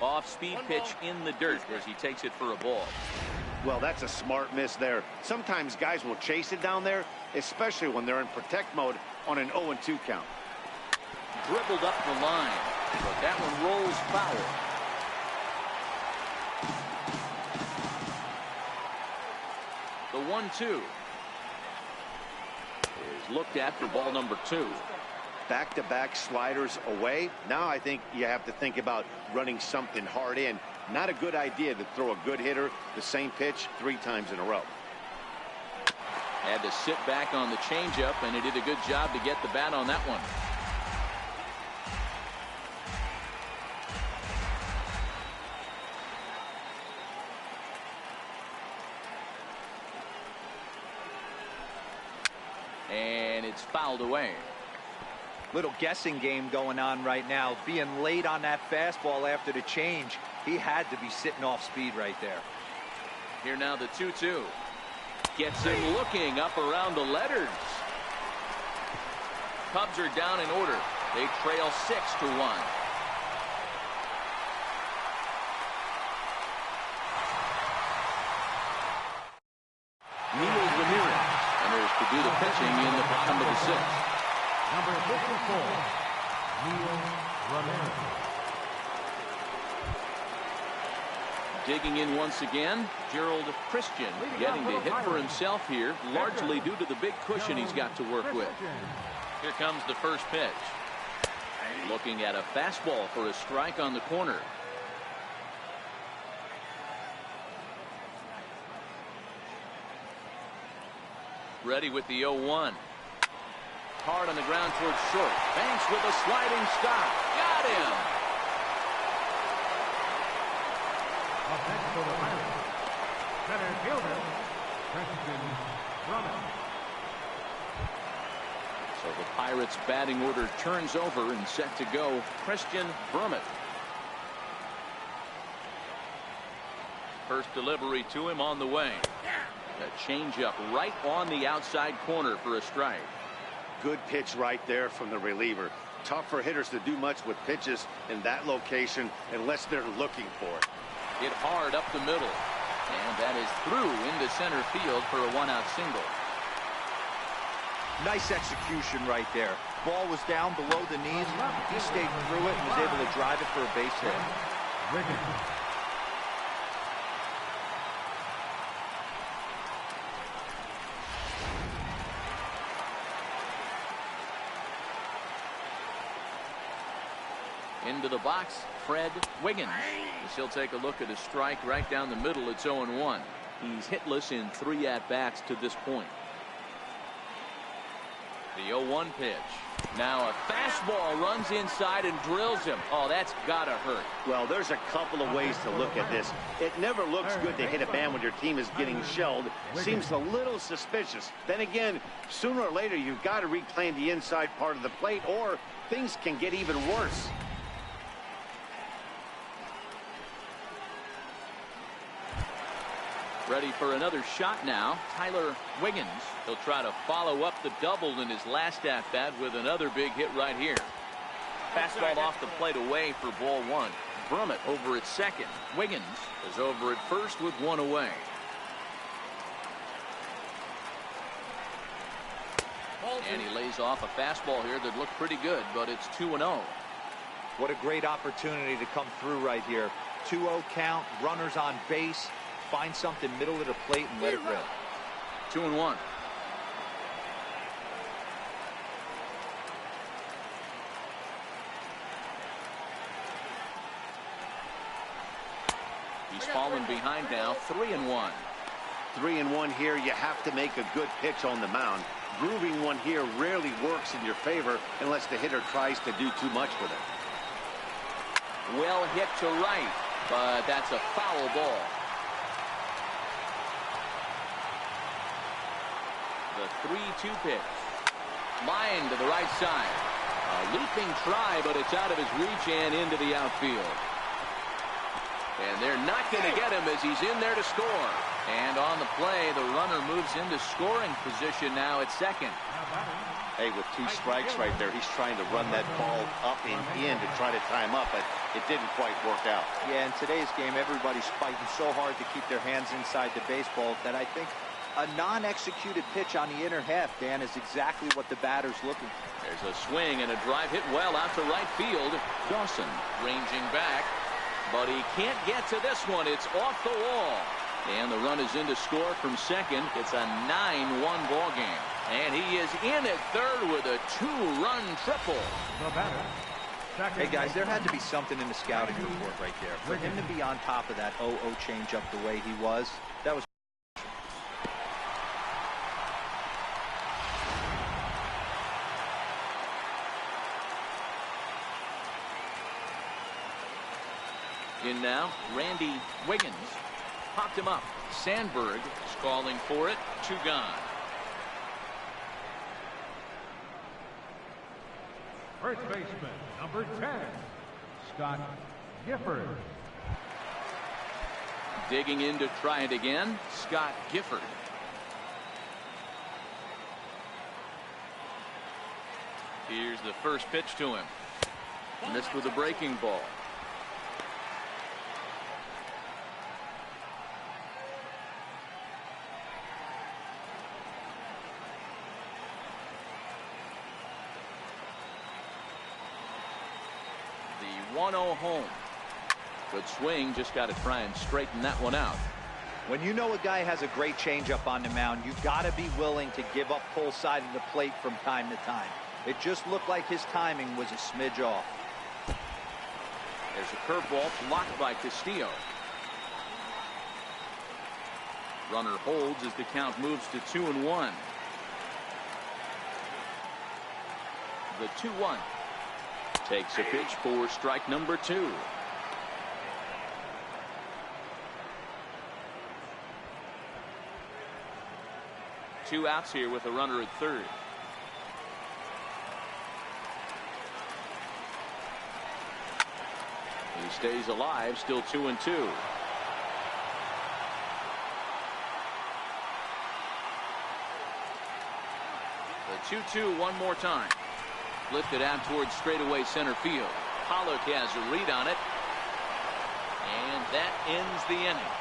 Off-speed pitch in the dirt as he takes it for a ball. Well, that's a smart miss there. Sometimes guys will chase it down there, especially when they're in protect mode on an 0-2 count. Dribbled up the line, but that one rolls foul. The 1-2 is looked at for ball number 2. Back-to-back sliders away. Now I think you have to think about running something hard in. Not a good idea to throw a good hitter the same pitch 3 times in a row. Had to sit back on the changeup, and he did a good job to get the bat on that one. And it's fouled away. Little guessing game going on right now. Being late on that fastball after the change, he had to be sitting off speed right there. Here now the 2-2. Gets him looking up around the letters. Cubs are down in order. They trail 6-1. To do the pitching in the bottom of the 6th. Number 54, Neil Ramirez. Digging in once again, Gerald Christian getting to hit for himself here, largely due to the big cushion he's got to work with. Here comes the first pitch. Looking at a fastball for a strike on the corner. Ready with the 0-1. Hard on the ground towards short. Banks with a sliding stop. Got him. Offense for the Pirates. Center fielder, Christian Drummond. So the Pirates batting order turns over and set to go. Christian Drummond. First delivery to him on the way. A changeup right on the outside corner for a strike. Good pitch right there from the reliever. Tough for hitters to do much with pitches in that location unless they're looking for it. Hit hard up the middle. And that is through into center field for a 1-out single. Nice execution right there. Ball was down below the knees. He stayed through it and was able to drive it for a base hit. Into the box, Fred Wiggins. He'll take a look at a strike right down the middle. It's 0-1. He's hitless in 3 at-bats to this point. The 0-1 pitch. Now a fastball runs inside and drills him. Oh, that's gotta hurt. Well, there's a couple of ways to look at this. It never looks good to hit a man when your team is getting shelled. Seems a little suspicious. Then again, sooner or later you've got to reclaim the inside part of the plate, or things can get even worse. Ready for another shot now. Tyler Wiggins. He'll try to follow up the double in his last at-bat with another big hit right here. Fastball off the plate away for ball 1. Brummett over at second. Wiggins is over at first with 1 away. And he lays off a fastball here that looked pretty good, but it's 2-0. What a great opportunity to come through right here. 2-0 count, runners on base. Find something middle of the plate and let it rip. 2-1. He's fallen behind now. 3-1. 3-1 here. You have to make a good pitch on the mound. Grooving one here rarely works in your favor unless the hitter tries to do too much with it. Well hit to right, but that's a foul ball. The 3-2 pitch. Line to the right side. A leaping try, but it's out of his reach and into the outfield. And they're not going to get him as he's in there to score. And on the play, the runner moves into scoring position now at second. Hey, with 2 strikes right there, he's trying to run that ball up and in to try to time up, but it didn't quite work out. Yeah, in today's game, everybody's fighting so hard to keep their hands inside the baseball that I think a non-executed pitch on the inner half, Dan, is exactly what the batter's looking for. There's a swing and a drive hit well out to right field. Dawson ranging back, but he can't get to this one. It's off the wall. And the run is in to score from second. It's a 9-1 ball game. And he is in at third with a 2-run triple. Hey, guys, there had to be something in the scouting report right there. For him to be on top of that 0-0 changeup the way he was, that was... In now, Randy Wiggins. Popped him up. Sandberg is calling for it. 2 gone. First baseman, number 10, Scott Gifford. Digging in to try it again, Scott Gifford. Here's the first pitch to him. Missed with a breaking ball. The 1-0 home. Good swing, just got to try and straighten that one out. When you know a guy has a great changeup on the mound, you've got to be willing to give up pull side of the plate from time to time. It just looked like his timing was a smidge off. There's a curveball blocked by Castillo. Runner holds as the count moves to 2-1. The 2-1. Takes a pitch for strike number 2. Two outs here with a runner at third. He stays alive, still 2-2. The 2-2 one more time. Lifted out towards straightaway center field. Pollock has a read on it. And that ends the inning.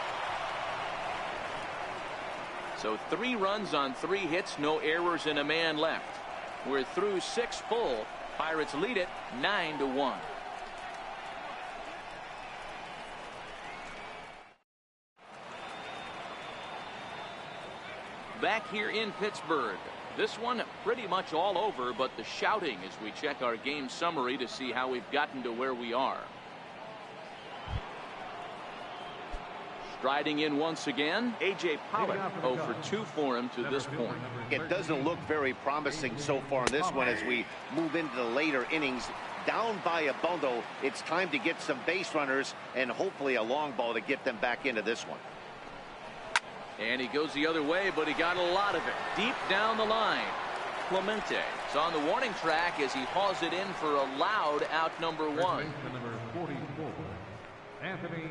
So 3 runs on 3 hits, no errors, and a man left. We're through 6 full. Pirates lead it 9-1. Back here in Pittsburgh. This one pretty much all over, but the shouting as we check our game summary to see how we've gotten to where we are. Striding in once again, A.J. Pollock 0 for 2 for him to this point. It doesn't look very promising so far in this one as we move into the later innings. Down by a bundle, it's time to get some base runners and hopefully a long ball to get them back into this one. And he goes the other way, but he got a lot of it deep down the line. Clemente is on the warning track as he hauls it in for a loud out number 1. Number 44, Anthony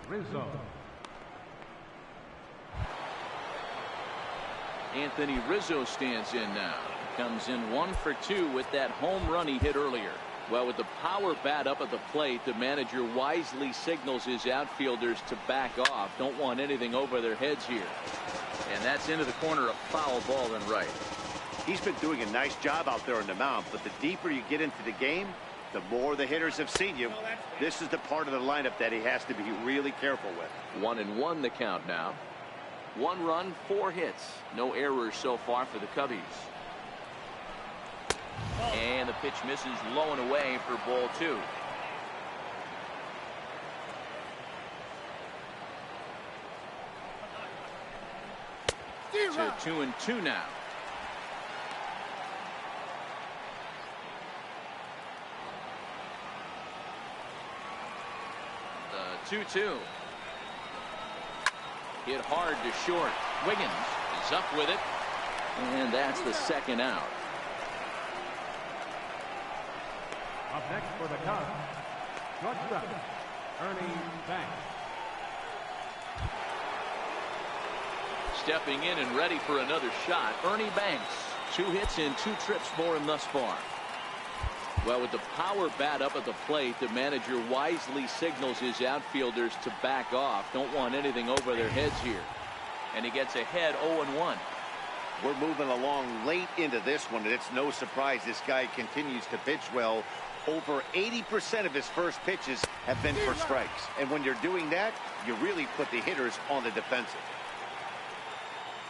Rizzo. Anthony Rizzo stands in now. Comes in 1 for 2 with that home run he hit earlier. Well, with the power bat up at the plate, the manager wisely signals his outfielders to back off. Don't want anything over their heads here. And that's into the corner, a foul ball and right. He's been doing a nice job out there on the mound, but the deeper you get into the game, the more the hitters have seen you. This is the part of the lineup that he has to be really careful with. 1-1 the count now. 1 run, 4 hits. No errors so far for the Cubbies. And the pitch misses low and away for ball 2. To 2-2 now. The 2-2. Hit hard to short. Wiggins is up with it. And that's the second out. Up next for the Cubs, shortstop, Ernie Banks. stepping in and ready for another shot. Ernie Banks, 2 hits in 2 trips for him thus far. Well, with the power bat up at the plate, the manager wisely signals his outfielders to back off. Don't want anything over their heads here. And he gets ahead 0-1. We're moving along late into this one, and it's no surprise this guy continues to pitch well. Over 80% of his first pitches have been for strikes. And when you're doing that, you really put the hitters on the defensive.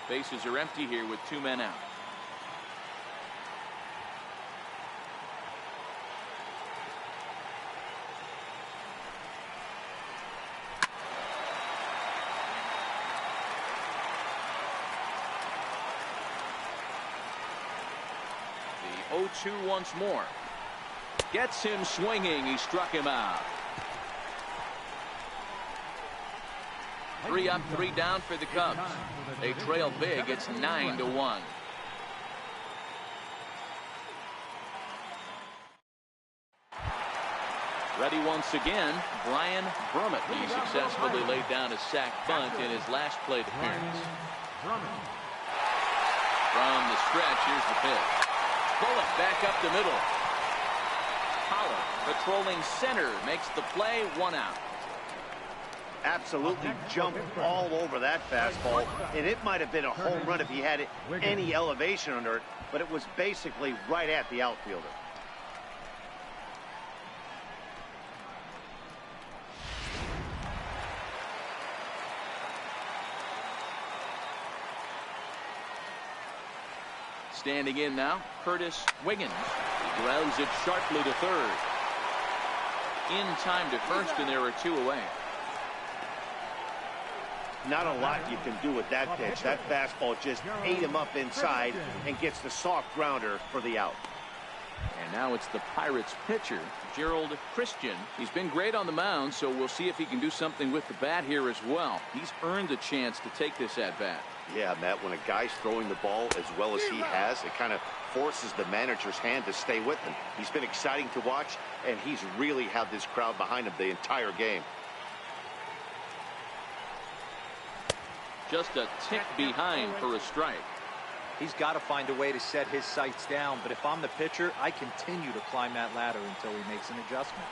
Bases are empty here with 2 men out. The 0-2 once more. Gets him swinging. He struck him out. 3 up, 3 down for the Cubs. They trail big. It's 9-1. Ready once again, Brian Brummett. He successfully laid down a sac bunt in his last plate appearance. From the stretch, here's the pitch. Bullet back up the middle. Pollard patrolling center makes the play, 1 out. Absolutely jumped all over that fastball, and it might have been a home run if he had any elevation under it, but it was basically right at the outfielder. Standing in now, Curtis Wiggins. He grounds it sharply to third. In time to first, and there are 2 away. Not a lot you can do with that pitch. That fastball just ate him up inside and gets the soft grounder for the out. And now it's the Pirates pitcher, Gerald Christian. He's been great on the mound, so we'll see if he can do something with the bat here as well. He's earned a chance to take this at bat. Yeah, Matt, when a guy's throwing the ball as well as he has, it kind of forces the manager's hand to stay with him. He's been exciting to watch, and he's really had this crowd behind him the entire game. Just a tick behind for a strike. He's got to find a way to set his sights down, but if I'm the pitcher, I continue to climb that ladder until he makes an adjustment.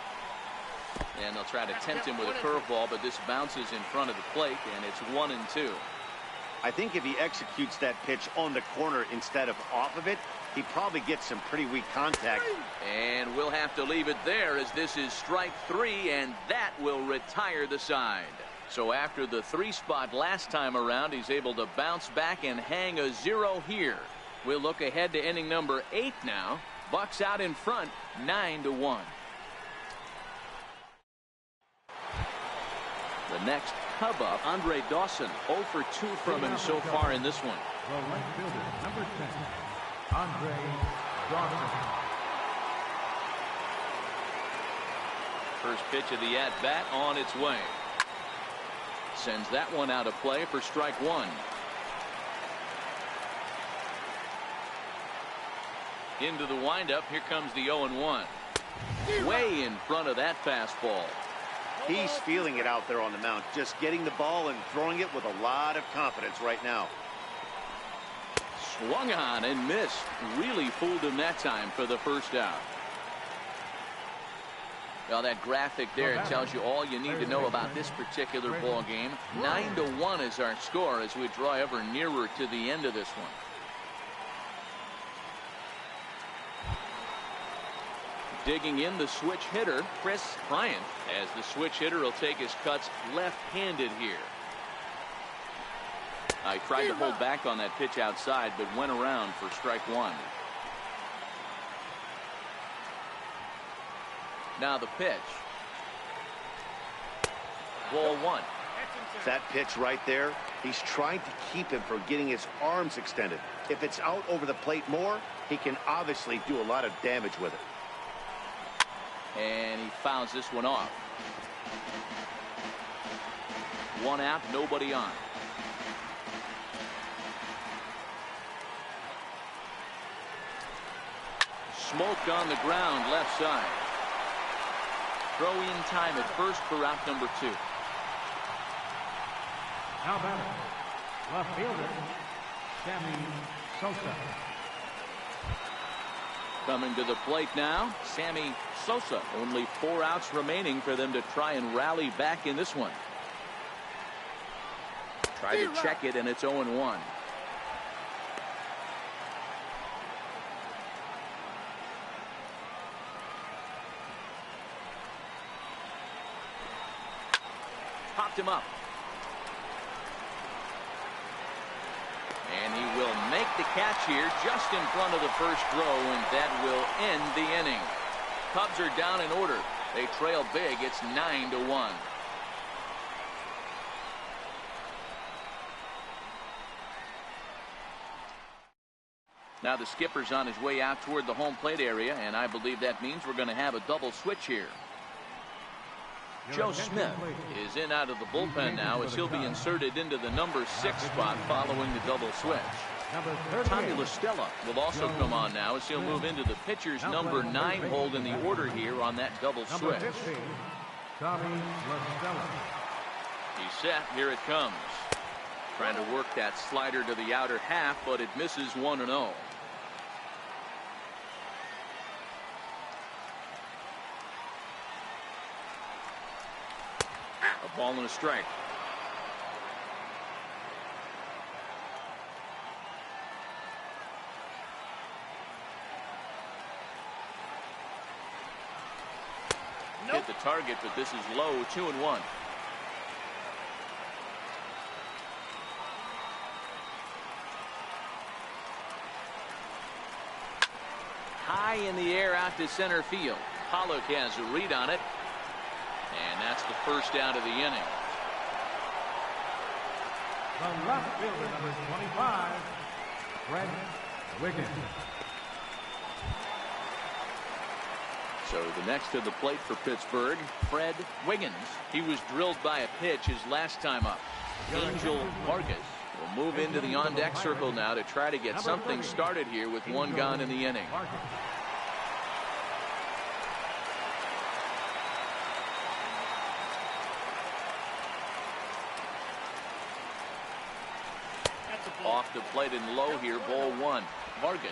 And they'll try to tempt him with a curveball, but this bounces in front of the plate, and it's 1-2. I think if he executes that pitch on the corner instead of off of it, he probably gets some pretty weak contact. And we'll have to leave it there, as this is strike 3, and that will retire the side. So after the 3 spot last time around, he's able to bounce back and hang a 0 here. We'll look ahead to inning number 8 now. Bucks out in front, 9-1. The next Cub up, Andre Dawson, 0 for 2 from him so far in this one. The right fielder, number 10, Andre Dawson. First pitch of the at-bat on its way. Sends that one out of play for strike 1. Into the windup. Here comes the 0-1. Way in front of that fastball. He's feeling it out there on the mound, just getting the ball and throwing it with a lot of confidence right now. Swung on and missed. Really fooled him that time for the first out. Well, that graphic there tells you all you need to know about this particular ball game. 9-1 is our score as we draw ever nearer to the end of this one. Digging in, the switch hitter, Chris Bryant, as the switch hitter will take his cuts left-handed here. I tried to hold back on that pitch outside, but went around for strike 1. Now the pitch. Ball 1. That pitch right there, he's trying to keep him from getting his arms extended. If it's out over the plate more, he can obviously do a lot of damage with it. And he fouls this one off. 1 out, nobody on. Smoke on the ground, left side. Throw in time at first for out number 2. Now batting, Left fielder, Sammy Sosa. Coming to the plate now, Sammy Sosa. Only 4 outs remaining for them to try and rally back in this one. Try to check it, and it's 0-1. Popped him up. And he will make the catch here just in front of the first row, and that will end the inning. Cubs are down in order. They trail big. It's 9-1. Now the skipper's on his way out toward the home plate area, and I believe that means we're going to have a double switch here. Joe Smith is in out of the bullpen now as he'll be inserted into the number 6 spot following the double switch. Tommy La Stella will also come on now as he'll move into the pitcher's number 9 hold in the order here on that double switch. Tommy La Stella. He's set. Here it comes. Trying to work that slider to the outer half, but it misses 1-0. A ball and a strike. Hit the target, but this is low. 2-1. High in the air out to center field. Pollock has a read on it. And that's the first out of the inning. The left fielder, number 25, Fred Wiggins. So the next to the plate for Pittsburgh, Fred Wiggins. He was drilled by a pitch his last time up. Angel Vargas will move into the on-deck circle now to try to get something started here with 1 gone in the inning. Off the plate and low here, ball 1. Vargas,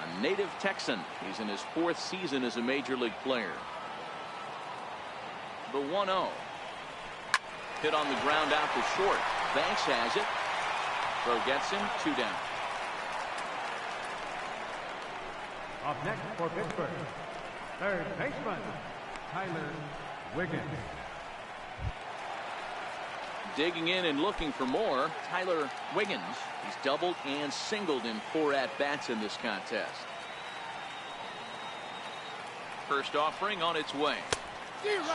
a native Texan. He's in his 4th season as a major league player. The 1-0. Hit on the ground out to short. Banks has it. Throw gets him. 2 down. Up next for Pittsburgh, third baseman, Tyler Wiggins. Digging in and looking for more, Tyler Wiggins. He's doubled and singled in 4 at-bats in this contest. First offering on its way.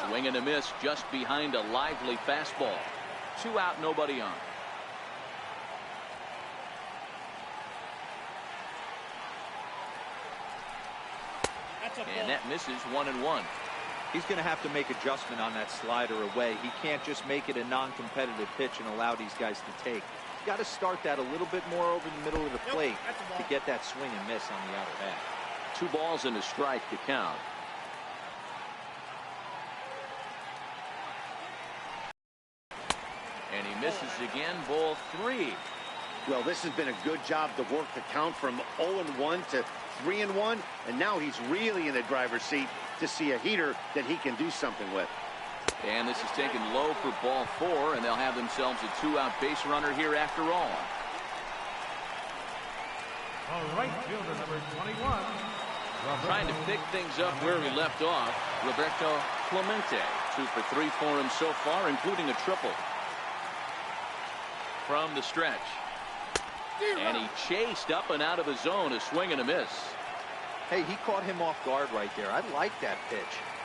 Swing and a miss just behind a lively fastball. 2 out, nobody on. And that misses 1-1. He's going to have to make adjustment on that slider away. He can't just make it a non-competitive pitch and allow these guys to take. He's got to start that a little bit more over the middle of the plate to get that swing and miss on the outer half. 2 balls and a strike to count. And he misses again, ball 3. Well, this has been a good job to work the count from 0-1 to 3-1, and now he's really in the driver's seat to see a heater that he can do something with. And this is taken low for ball 4, and they'll have themselves a 2-out base runner here after all. The right fielder, number 21. Trying to pick things up where we left off, Roberto Clemente. 2 for 3 for him so far, including a triple. From the stretch. And he chased up and out of the zone, a swing and a miss. Hey, he caught him off guard right there. I like that pitch.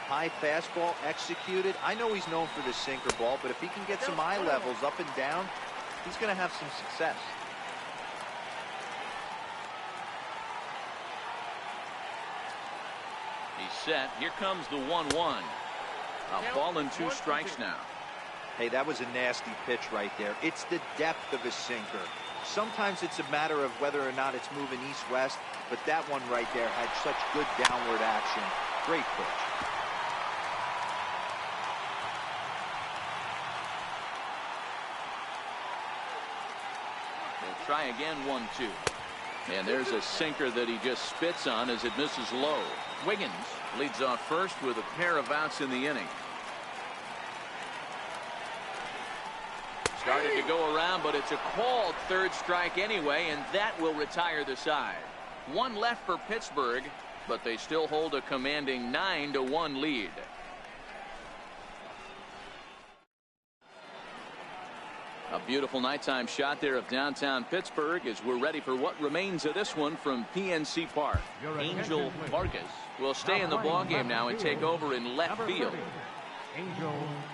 High fastball executed. I know he's known for the sinker ball, but if he can get some eye levels up and down, he's going to have some success. He's set. Here comes the 1-1. A ball and 2 strikes now. Hey, that was a nasty pitch right there. It's the depth of a sinker. Sometimes it's a matter of whether or not it's moving east-west, but that one right there had such good downward action. Great pitch. They'll try again, 1-2. And there's a sinker that he just spits on as it misses low. Wiggins leads off first with a pair of outs in the inning. Started to go around, but it's a called third strike anyway, and that will retire the side. One left for Pittsburgh, but they still hold a commanding 9-1 lead. A beautiful nighttime shot there of downtown Pittsburgh as we're ready for what remains of this one from PNC Park. Angel Vargas will stay in the ballgame now and take over in left field.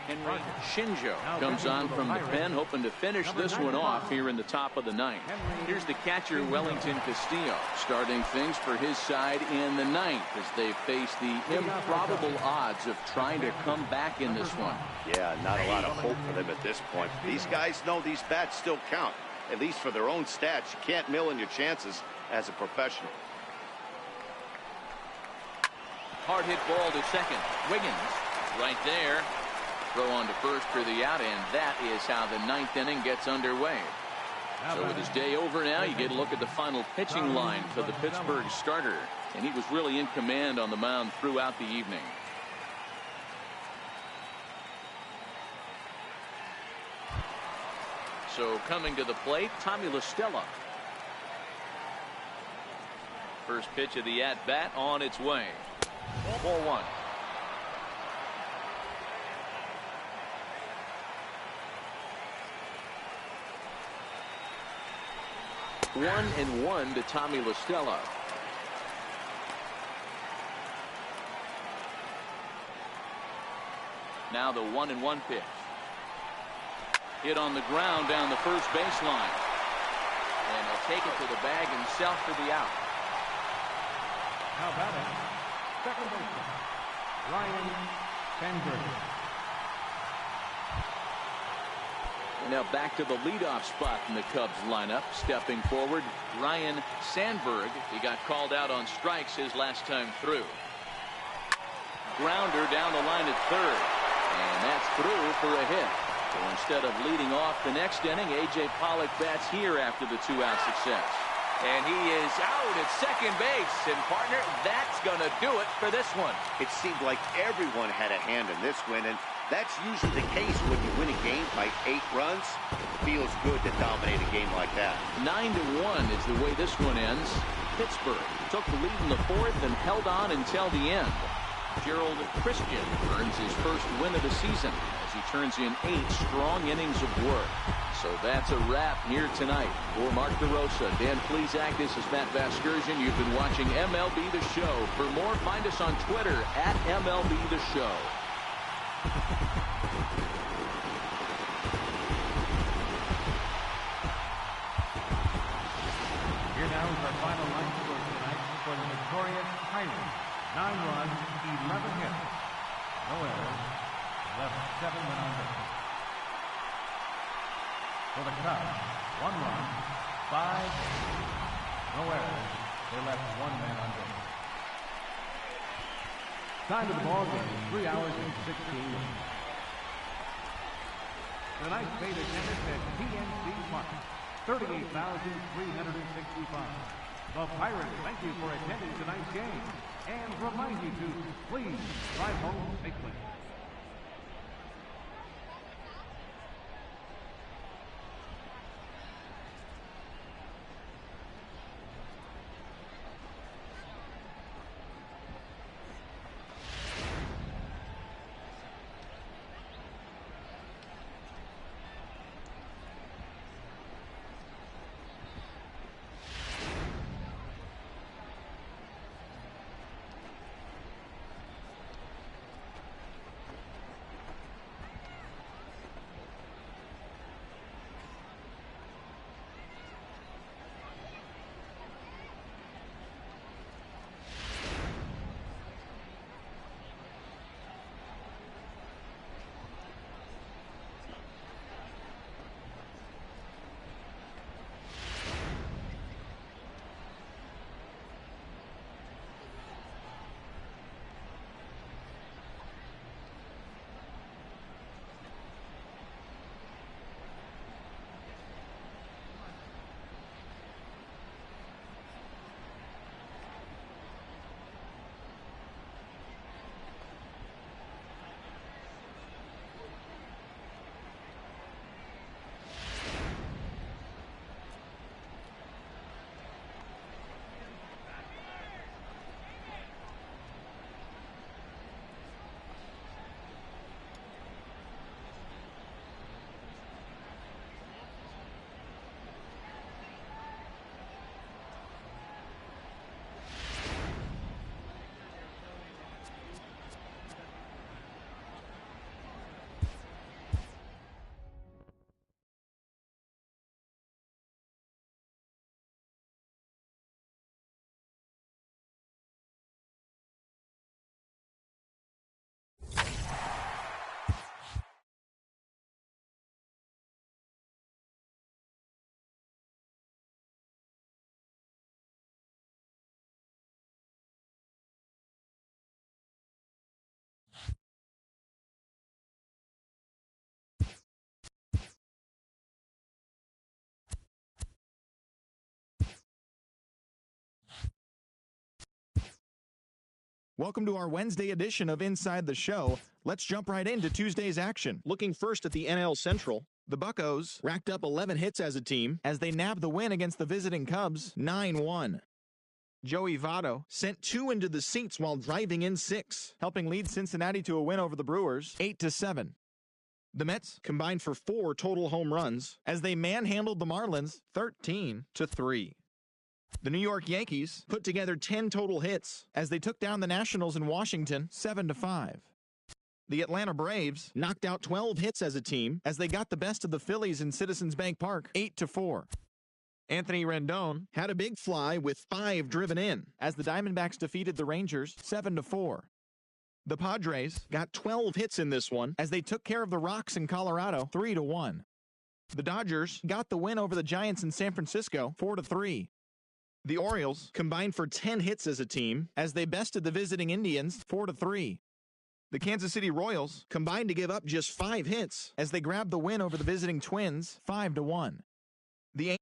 Henry Shinjo comes on from the pen, hoping to finish this one off here in the top of the ninth. Here's the catcher, Wellington Castillo, starting things for his side in the ninth as they face the improbable odds of trying to come back in this one. Yeah, not a lot of hope for them at this point. These guys know these bats still count, at least for their own stats. You can't mill in your chances as a professional. Hard hit ball to second. Wiggins right there. Throw on to first for the out, and that is how the ninth inning gets underway. So with his day over now, you get a look at the final pitching line for the Pittsburgh starter, and he was really in command on the mound throughout the evening. So coming to the plate, Tommy La Stella. First pitch of the at-bat on its way. 4-1. 1-1 to Tommy La Stella. Now the 1-1 pitch. Hit on the ground down the first baseline. And he'll take it to the bag himself for the out. Now batting, second baseman, Ryan Sandberg. Now back to the leadoff spot in the Cubs lineup. Stepping forward, Ryan Sandberg. He got called out on strikes his last time through. Grounder down the line at third. And that's through for a hit. So instead of leading off the next inning, A.J. Pollock bats here after the two-out success. And he is out at second base. And, partner, that's going to do it for this one. It seemed like everyone had a hand in this win, and that's usually the case when you win a game by 8 runs. It feels good to dominate a game like that. 9-1 is the way this one ends. Pittsburgh took the lead in the fourth and held on until the end. Gerald Christian earns his first win of the season as he turns in 8 strong innings of work. So that's a wrap here tonight. For Mark DeRosa, Dan Plesac, this is Matt Vasgersian. You've been watching MLB The Show. For more, find us on Twitter at MLB The Show. Here now is our final line score tonight for the victorious Pirates. 9 runs, 11 hits, no errors, left 7 men on base. For the Cubs, 1 run, 5 hits, no errors, they left 1 man on base. Time of the ball game, 3 hours and 16 minutes. Tonight's paid attendance at PNC Park, 38,365. The Pirates thank you for attending tonight's game and remind you to please drive home safely. Welcome to our Wednesday edition of Inside the Show. Let's jump right into Tuesday's action. Looking first at the NL Central, the Buccos racked up 11 hits as a team as they nabbed the win against the visiting Cubs 9-1. Joey Votto sent 2 into the seats while driving in 6, helping lead Cincinnati to a win over the Brewers 8-7. The Mets combined for 4 total home runs as they manhandled the Marlins 13-3. The New York Yankees put together 10 total hits as they took down the Nationals in Washington 7-5. The Atlanta Braves knocked out 12 hits as a team as they got the best of the Phillies in Citizens Bank Park 8-4. Anthony Rendon had a big fly with 5 driven in as the Diamondbacks defeated the Rangers 7-4. The Padres got 12 hits in this one as they took care of the Rocks in Colorado 3-1. The Dodgers got the win over the Giants in San Francisco 4-3. The Orioles combined for 10 hits as a team as they bested the visiting Indians 4-3. The Kansas City Royals combined to give up just 5 hits as they grabbed the win over the visiting Twins 5-1. The